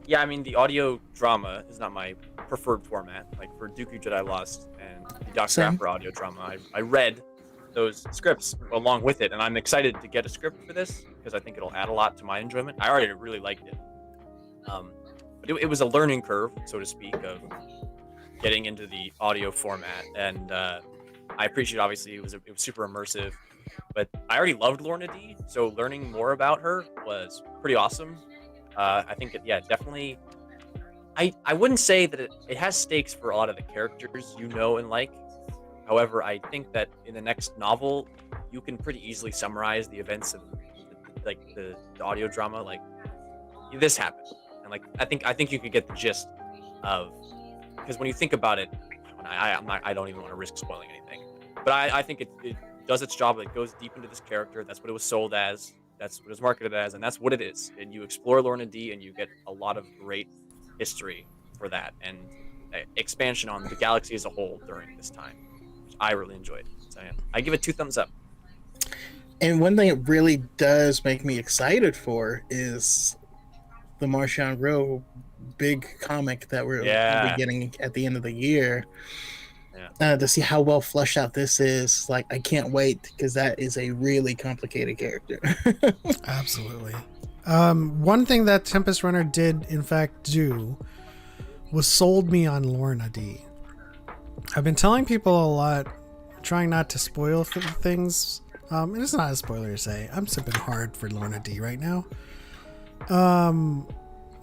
yeah, I mean, the audio drama is not my preferred format. Like for Dooku Jedi Lost and the Dr. Aphra audio drama, I read those scripts along with it, and I'm excited to get a script for this because I think it'll add a lot to my enjoyment. I already really liked it. But it was a learning curve, so to speak, of getting into the audio format, and I appreciate, obviously, it was super immersive. But I already loved Lorna D, so learning more about her was pretty awesome. I think definitely I wouldn't say that it has stakes for a lot of the characters you know and like. However, I think that in the next novel, you can pretty easily summarize the events of like the audio drama. Like this happened, and like I think you could get the gist of, because when you think about it, I don't even want to risk spoiling anything, but I think it does its job. It goes deep into this character. That's what it was sold as. That's what it was marketed as, and that's what it is. And you explore Lorna D, and you get a lot of great history for that, and expansion on the galaxy as a whole during this time, which I really enjoyed. So yeah, I give it 2 thumbs up. And one thing it really does make me excited for is the Marchand Row big comic that we're gonna be getting at the end of the year. To see how well fleshed out this is, like, I can't wait, because that is a really complicated character. Absolutely. One thing that Tempest Runner did in fact do was sold me on Lorna D. I've been telling people a lot, trying not to spoil things. It's not a spoiler to say I'm sipping hard for Lorna D right now.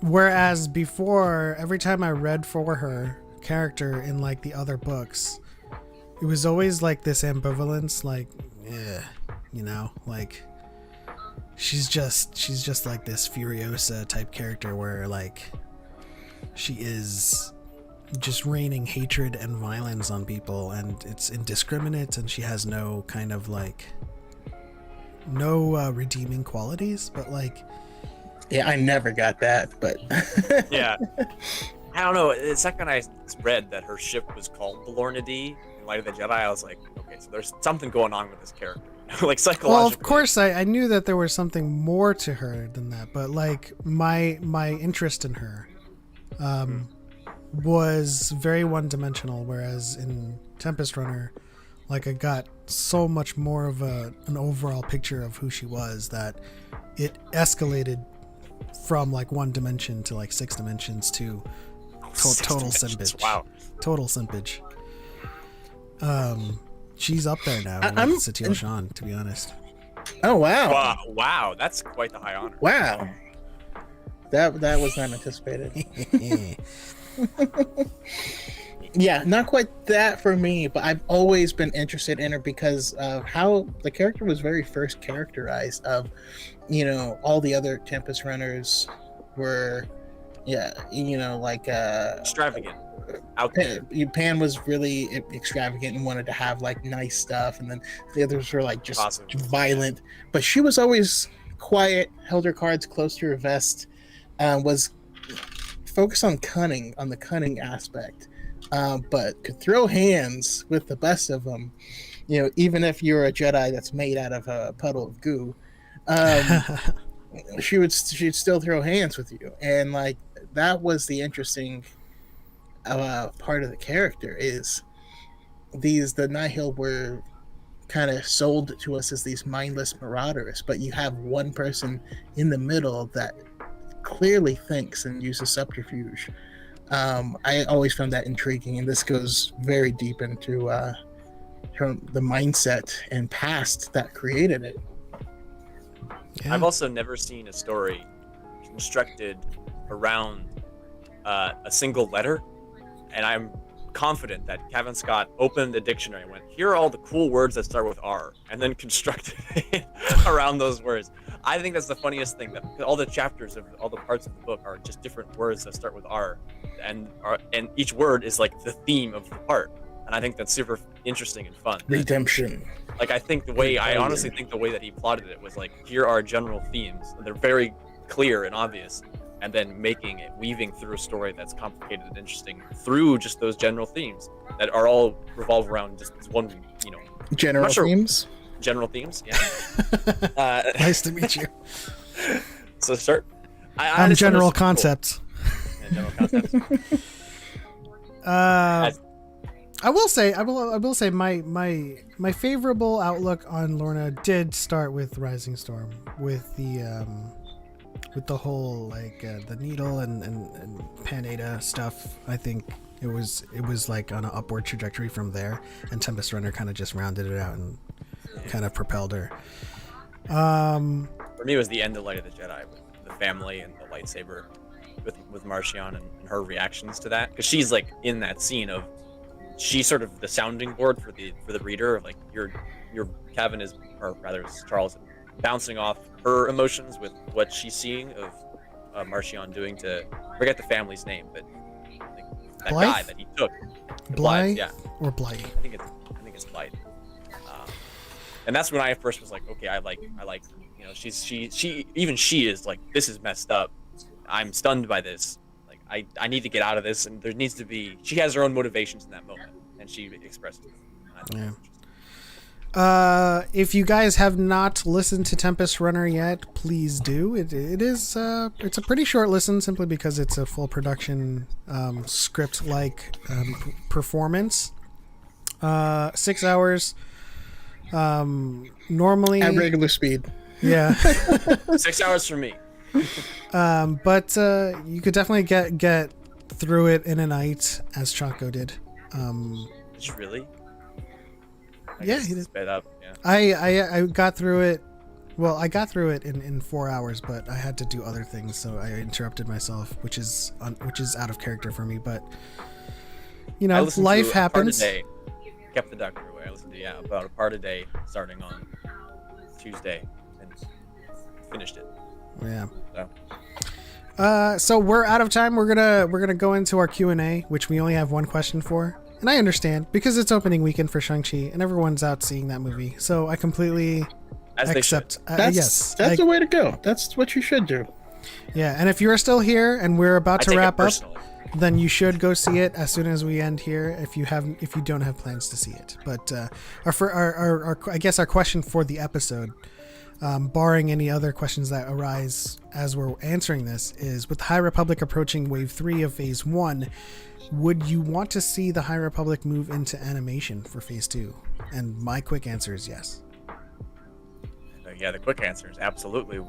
Whereas before, every time I read for her character in like the other books, it was always like this ambivalence, like, you know, like she's just like this Furiosa type character where like she is just raining hatred and violence on people, and it's indiscriminate, and she has no kind of like redeeming qualities. But like, yeah, I never got that, but yeah, I don't know. The second I read that her ship was called the Lorna D in Light of the Jedi, I was like, okay, so there's something going on with this character, like psychologically. Well, of course, I knew that there was something more to her than that, but like my interest in her was very one-dimensional, whereas in Tempest Runner, like I got so much more of an overall picture of who she was that it escalated from like 1 dimension to like 6 dimensions to total simpage. Wow. Total simpage. She's up there now with Satele Shan, to be honest. Oh wow. Wow, that's quite the high honor. Wow. That was not anticipated. Yeah, not quite that for me, but I've always been interested in her because of how the character was very first characterized. Of, you know, all the other Tempest Runners were, yeah, you know, like extravagant. Out there. Pan was really extravagant and wanted to have like nice stuff, and then the others were like just awesome, violent. But she was always quiet, held her cards close to her vest, was focused on the cunning aspect. But could throw hands with the best of them, you know, even if you're a Jedi that's made out of a puddle of goo, she'd still throw hands with you. And like, that was the interesting part of the character, is the Nihil were kind of sold to us as these mindless marauders, but you have one person in the middle that clearly thinks and uses subterfuge. I always found that intriguing, and this goes very deep into the mindset and past that created it. Yeah. I've also never seen a story constructed around a single letter, and I'm confident that Kevin Scott opened the dictionary and went, here are all the cool words that start with R, and then constructed it around those words. I think that's the funniest thing, that all the chapters of all the parts of the book are just different words that start with R, and each word is like the theme of the part. And I think that's super interesting and fun. Redemption. Like, I honestly think the way that he plotted it was like, here are general themes, and they're very clear and obvious, and then weaving through a story that's complicated and interesting through just those general themes that are all revolve around just this one, you know, general themes. General themes, yeah. Nice to meet you. So start. I'm general concepts. Cool. Yeah, general concepts. I will say my favorable outlook on Lorna did start with Rising Storm, with the whole like the needle and Panada stuff. I think it was like on an upward trajectory from there, and Tempest Runner kind of just rounded it out and kind of propelled her. For me, it was the end of Light of the Jedi with the family and the lightsaber with Marcion and her reactions to that, because she's like in that scene of she's sort of the sounding board for the reader. Like your Kevin is, or rather it's Charles, bouncing off her emotions with what she's seeing of Marcion doing to, forget the family's name, but like, that Blythe? guy that he took. Blythe, yeah. or Blythe? I think it's Blythe. And that's when I first was like, okay, I like her. You know, she is like, this is messed up. I'm stunned by this. Like, I need to get out of this, and there needs to be. She has her own motivations in that moment, and she expresses them. Yeah. If you guys have not listened to Tempest Runner yet, please do. It is it's a pretty short listen, simply because it's a full production script like performance. 6 hours. Normally At regular speed. Yeah. 6 hours for me. But you could definitely get through it in a night, as Choco did. Really? Yeah, he did. Sped up. Yeah. I got through it. Well, I got through it in 4 hours, but I had to do other things, so I interrupted myself, which is out of character for me. But you know, life happens. Kept the doctor away. I listened to about a part a day, starting on Tuesday, and finished it. Yeah. So we're out of time. We're gonna go into our Q&A, which we only have one question for. And I understand, because it's opening weekend for Shang-Chi and everyone's out seeing that movie. So I completely accept. That's the way to go. That's what you should do. Yeah, and if you're still here and we're about to wrap up, personally. then you should go see it as soon as we end here. If you don't have plans to see it, but our I guess our question for the episode, barring any other questions that arise as we're answering this, is: with High Republic approaching Wave 3 of Phase 1, would you want to see the High Republic move into animation for Phase 2? And my quick answer is yes. Yeah, the quick answer is absolutely.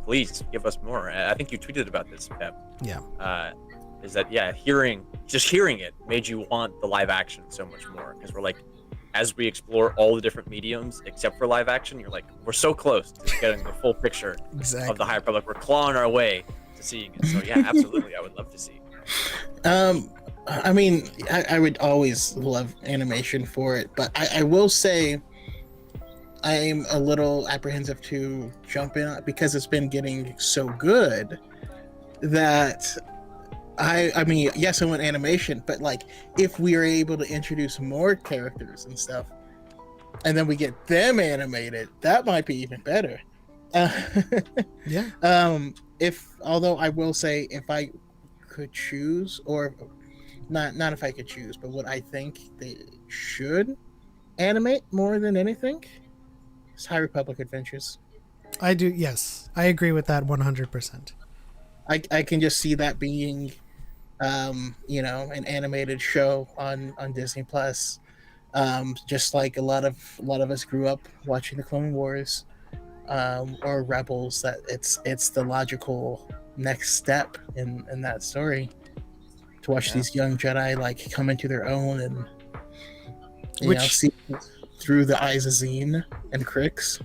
Please give us more. I think you tweeted about this, Pep. Yeah. Is that hearing it made you want the live action so much more, because we're like, as we explore all the different mediums except for live action, you're like, we're so close to getting the full picture of the High Republic. We're clawing our way to seeing it. So yeah, absolutely, I would love to see. I mean, I would always love animation for it, but I will say I'm a little apprehensive to jump in because it's been getting so good that I mean, yes, I want animation, but like, if we are able to introduce more characters and stuff, and then we get them animated, that might be even better. Yeah. Although I will say, if I could choose, or not if I could choose, but what I think they should animate more than anything is High Republic Adventures. I do. Yes, I agree with that 100%. I can just see that being, an animated show on Disney Plus. Just like a lot of us grew up watching the Clone Wars, or Rebels. That it's the logical next step in that story, to watch these young Jedi like come into their own and see through the eyes of Zine and Crix.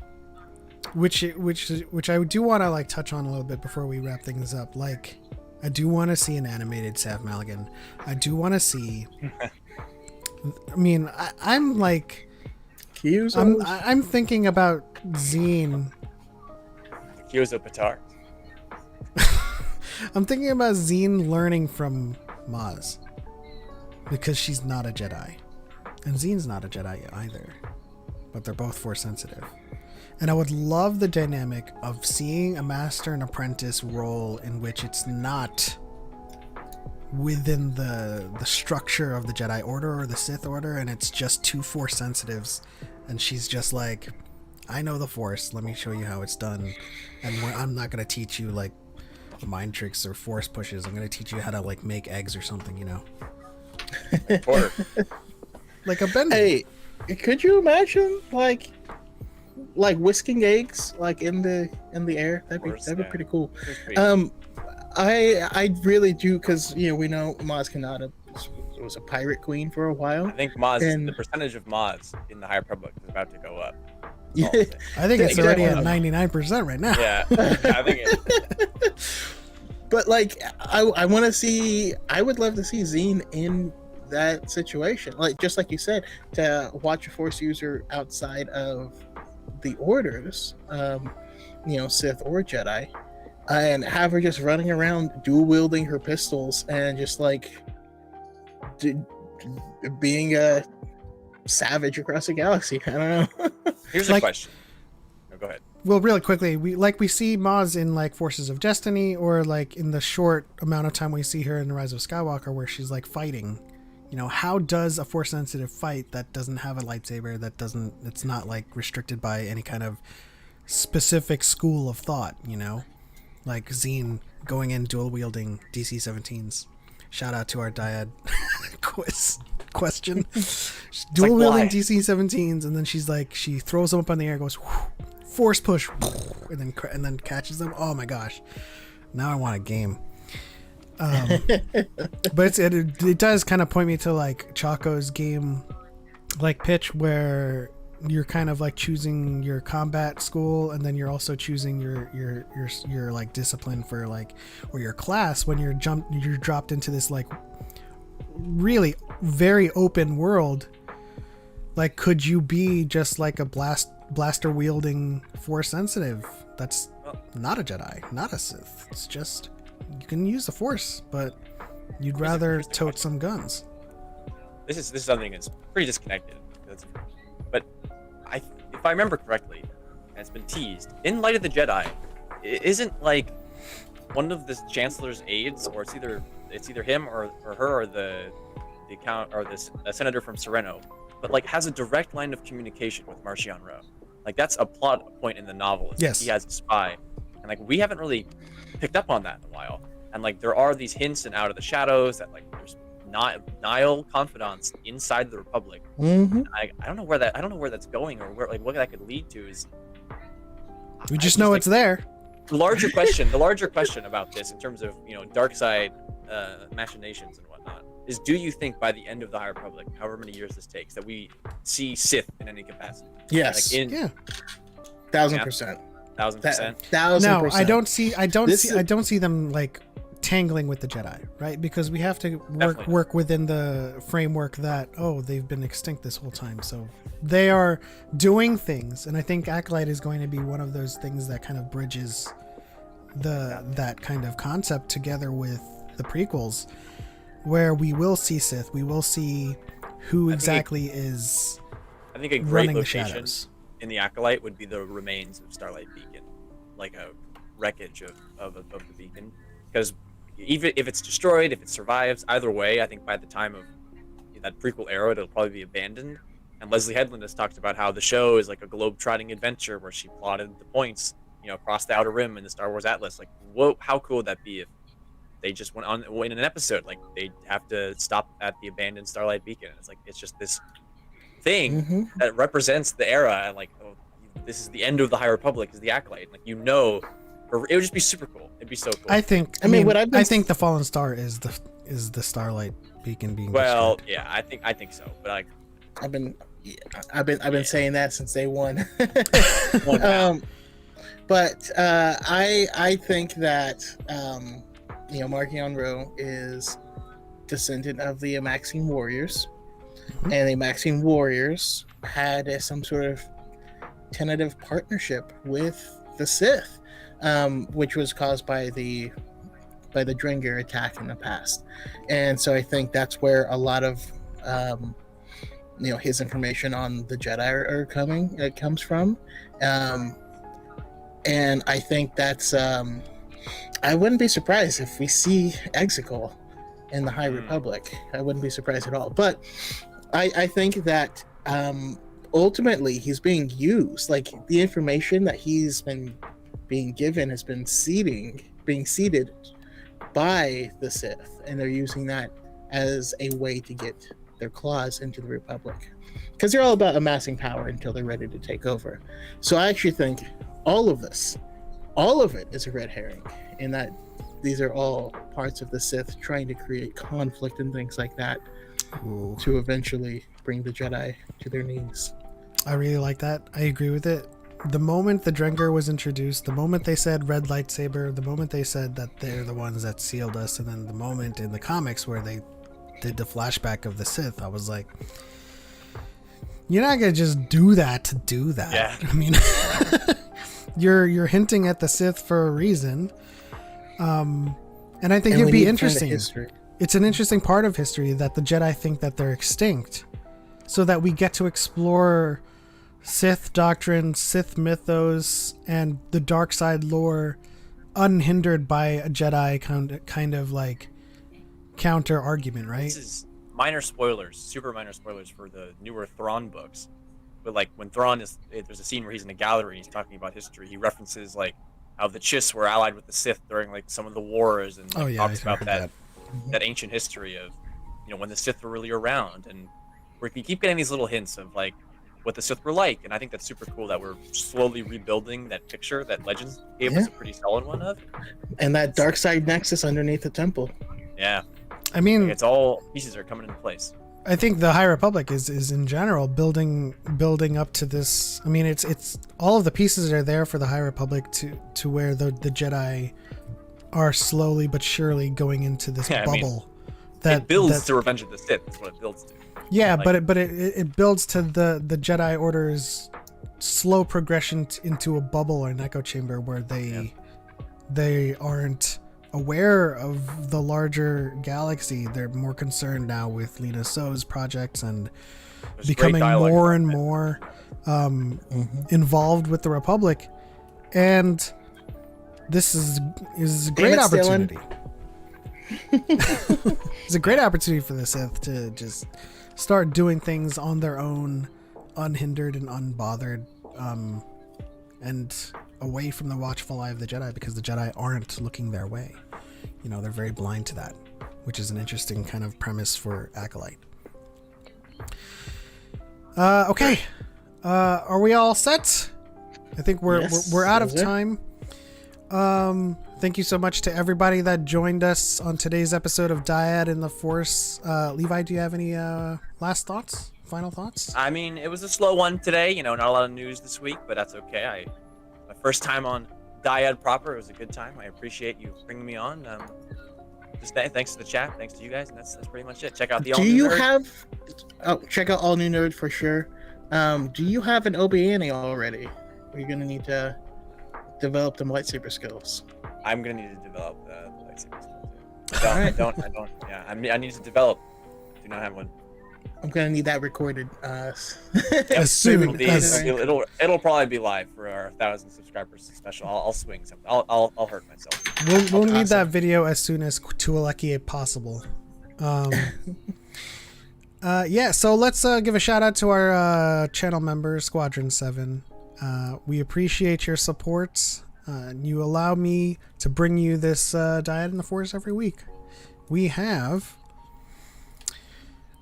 Which I do want to like touch on a little bit before we wrap things up. Like, I do want to see an animated Sav Malgan. I do want to see. I mean, I'm like, I'm thinking about Zine. Kyozo Patar. I'm thinking about Zine learning from Maz, because she's not a Jedi, and Zine's not a Jedi either, but they're both Force sensitive. And I would love the dynamic of seeing a master and apprentice role in which it's not within the structure of the Jedi Order or the Sith Order, and it's just two Force sensitives, and she's just like, I know the Force, let me show you how it's done, and I'm not going to teach you like mind tricks or Force pushes, I'm going to teach you how to like make eggs or something, Or like a bender. Hey, could you imagine like whisking eggs like in the air? That'd be pretty cool. I really do, because we know Maz Kanata was a pirate queen for a while. I think the percentage of Maz in the High Republic is about to go up. Yeah, I think it's already at 99% right now. Yeah, I think it. But like, I want to see. I would love to see Zine in that situation. Like, just like you said, to watch a Force user outside of the orders, Sith or Jedi, and have her just running around dual wielding her pistols and just like being a savage across the galaxy. I don't know. Here's a question. Oh, go ahead. Well, really quickly, we see Maz in like Forces of Destiny, or like in the short amount of time we see her in The Rise of Skywalker, where she's like fighting. How does a force sensitive fight that doesn't have a lightsaber, it's not like restricted by any kind of specific school of thought, like Zine going in dual wielding DC-17s. Shout out to our Dyad question. Dual wielding DC-17s, and then she's like, she throws them up in the air, goes force push, and then catches them. Oh my gosh, now I want a game. But it does kind of point me to like Choco's game like pitch, where you're kind of like choosing your combat school, and then you're also choosing your like discipline for like, or your class when you're dropped into this like really very open world. Like, could you be just like a blaster wielding force sensitive that's not a Jedi, not a Sith? It's just, you can use the Force, but you'd rather tote some guns. This is something that's pretty disconnected. But if I remember correctly, and it's been teased, in Light of the Jedi, isn't like one of the Chancellor's aides, or it's either him or her or the count or this senator from Sereno, but like has a direct line of communication with Marchion Ro. Like, that's a plot point in the novel. Yes, he has a spy, and like we haven't really picked up on that in a while. And like there are these hints and Out of the Shadows that like there's Nihil confidants inside the Republic. Mm-hmm. I don't know where that's going, or where, like, what that could lead to. Is we just know it's there. The larger question about this, in terms of dark side machinations and whatnot, is: do you think by the end of the High Republic, however many years this takes, that we see Sith in any capacity? Yes. Like 1,000%. 1,000%. No, I don't see them like tangling with the Jedi, right? Because we have to work within the framework that they've been extinct this whole time, so they are doing things, and I think Acolyte is going to be one of those things that kind of bridges that kind of concept together with the prequels, where we will see Sith, we will see who exactly is. I think a great running location the shadows in the Acolyte would be the remains of Starlight Beacon, like a wreckage of the beacon, because even if it's destroyed, if it survives, either way, I think by the time of that prequel era, it'll probably be abandoned. And Leslie Headland has talked about how the show is like a globe-trotting adventure where she plotted the points, across the Outer Rim in the Star Wars Atlas. Like, how cool would that be if they just went on in an episode, like they'd have to stop at the abandoned Starlight Beacon. It's just this thing that represents the era, and like, this is the end of the High Republic, is the Acolyte. Like, it would just be super cool. It'd be so cool. I think the Fallen Star is the Starlight Beacon being well, destroyed. yeah, I think so. But like, I've been saying that since day one. But I think that Marchion Ro is descendant of the Amaxian warriors, and the Amaxian warriors had some sort of tentative partnership with the Sith, which was caused by the Drengir attack in the past. And so I think that's where a lot of his information on the Jedi comes from. And I think that's I wouldn't be surprised if we see Exegol in the High Republic. I wouldn't be surprised at all. But I think that ultimately he's being used. Like, the information that he's been being given has been being seeded by the Sith, and they're using that as a way to get their claws into the Republic, because they're all about amassing power until they're ready to take over. So I actually think all of it is a red herring, in that these are all parts of the Sith trying to create conflict and things like that. Ooh. To eventually bring the Jedi to their knees. I really like that. I agree with it. the moment the Drengar was introduced, the moment they said red lightsaber, the moment they said that they're the ones that sealed us, and then the moment in the comics where they did the flashback of the Sith, I was like, you're not gonna just do that to do that. Yeah. I mean, you're hinting at the Sith for a reason, and I think it'd be interesting. It's an interesting part of history that the Jedi think that they're extinct, so that we get to explore Sith doctrine, Sith mythos, and the dark side lore unhindered by a Jedi kind of like counter argument, right? This is minor spoilers, super minor spoilers for the newer Thrawn books. But like when Thrawn there's a scene where he's in a gallery and he's talking about history. He references like how the Chiss were allied with the Sith during like some of the wars, and like, talks about that ancient history of, you know, when the Sith were really around. And we keep getting these little hints of like what the Sith were like, and I think that's super cool that we're slowly rebuilding that picture that Legends gave us a pretty solid one of. And that dark side nexus underneath the temple. Yeah. I mean, like it's all pieces are coming into place. I think the High Republic is in general building up to this. I mean, it's all of the pieces are there for the High Republic to where the Jedi are slowly but surely going into this bubble. That it builds to Revenge of the Sith. That's what it builds to. Yeah, like, but it builds to the Jedi Order's slow progression into a bubble or an echo chamber where they aren't aware of the larger galaxy. They're more concerned now with Lina So's projects and becoming more and more involved with the Republic. And this is a great opportunity. It's a great opportunity for the Sith to just start doing things on their own, unhindered and unbothered, and away from the watchful eye of the Jedi, because the Jedi aren't looking their way. You know, they're very blind to that, which is an interesting kind of premise for Acolyte. Okay. Are we all set? I think we're out of time. Thank you so much to everybody that joined us on today's episode of Dyad in the Force. Levi, do you have any last thoughts? Final thoughts? I mean, it was a slow one today. You know, not a lot of news this week, but that's okay. My first time on Dyad proper. It was a good time. I appreciate you bringing me on. Thanks to the chat. Thanks to you guys, and that's pretty much it. Check out the check out All New Nerd for sure. Do you have an Obi-Wan already? You're gonna need to develop them lightsaber skills. I'm gonna need to develop the lightsaber skills. I don't. Yeah, I need to develop. Do not have one. I'm gonna need that recorded. As soon it'll probably be live for our 1,000 subscribers special. I'll swing something. I'll hurt myself. We'll need that video as soon as Tualeki possible. Yeah. So let's give a shout out to our channel members, Squadron 7. We appreciate your support. You allow me to bring you this Dyad in the Force every week. We have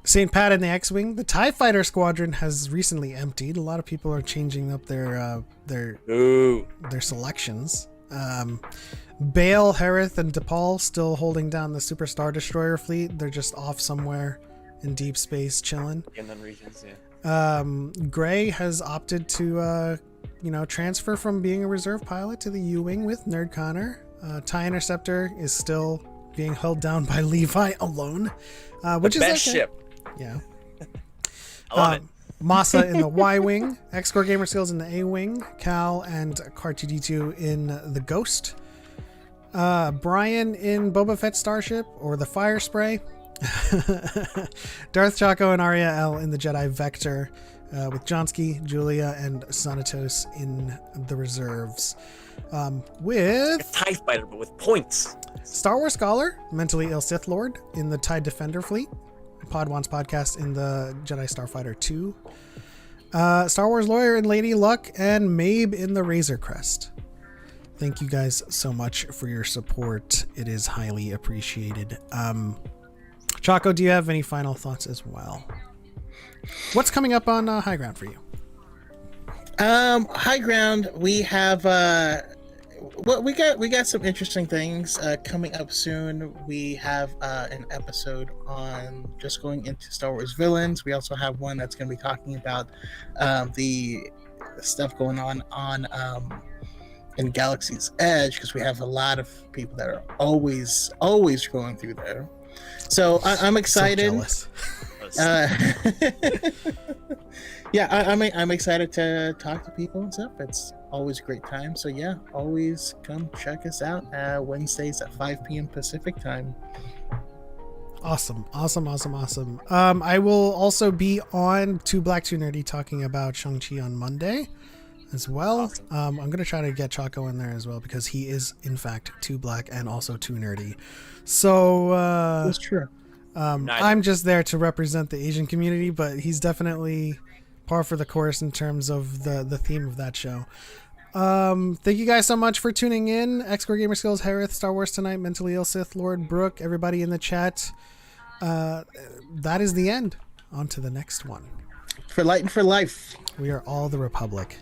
St. Pat in the X-Wing. The TIE Fighter Squadron has recently emptied. A lot of people are changing up their selections. Bale, Harith, and DePaul still holding down the Super Star Destroyer fleet. They're just off somewhere in deep space chilling. In the regions, yeah. Gray has opted to transfer from being a reserve pilot to the U-Wing with Nerd Connor. TIE Interceptor is still being held down by Levi alone, which is the best ship. Yeah. I love it. Masa in the Y-Wing, X-Core Gamer Skills in the A-Wing, Cal and Car2D2 in the Ghost, Brian in Boba Fett Starship or the Fire Spray, Darth Choco and Arya L in the Jedi Vector, with Johnsky, Julia, and Sanatos in the reserves. With a TIE Fighter, but with points. Star Wars Scholar, Mentally Ill Sith Lord in the TIE Defender fleet, Podwans Podcast in the Jedi Starfighter 2, Star Wars Lawyer and Lady Luck, and Mabe in the Razor Crest. Thank you guys so much for your support. It is highly appreciated. Choco, do you have any final thoughts as well? What's coming up on High Ground for you? High Ground, we have we got some interesting things coming up soon. We have an episode on just going into Star Wars villains. We also have one that's going to be talking about the stuff going on in Galaxy's Edge, because we have a lot of people that are always going through there. So I'm excited. So jealous. Yeah, I'm excited to talk to people and stuff. It's always a great time. So yeah, always come check us out Wednesdays at 5 p.m. Pacific time. Awesome. I will also be on Too Black Too Nerdy talking about Shang-Chi on Monday as well. Awesome. I'm going to try to get Choco in there as well, because he is in fact too black and also too nerdy. So That's true. I'm just there to represent the Asian community, but he's definitely par for the course in terms of the theme of that show. Thank you guys so much for tuning in. X-Core Gamer Skills, Harith, Star Wars Tonight, Mentally Ill Sith Lord, Brooke, everybody in the chat. That is the end. On to the next one. For light and for life. We are all the Republic.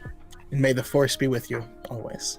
And may the Force be with you always.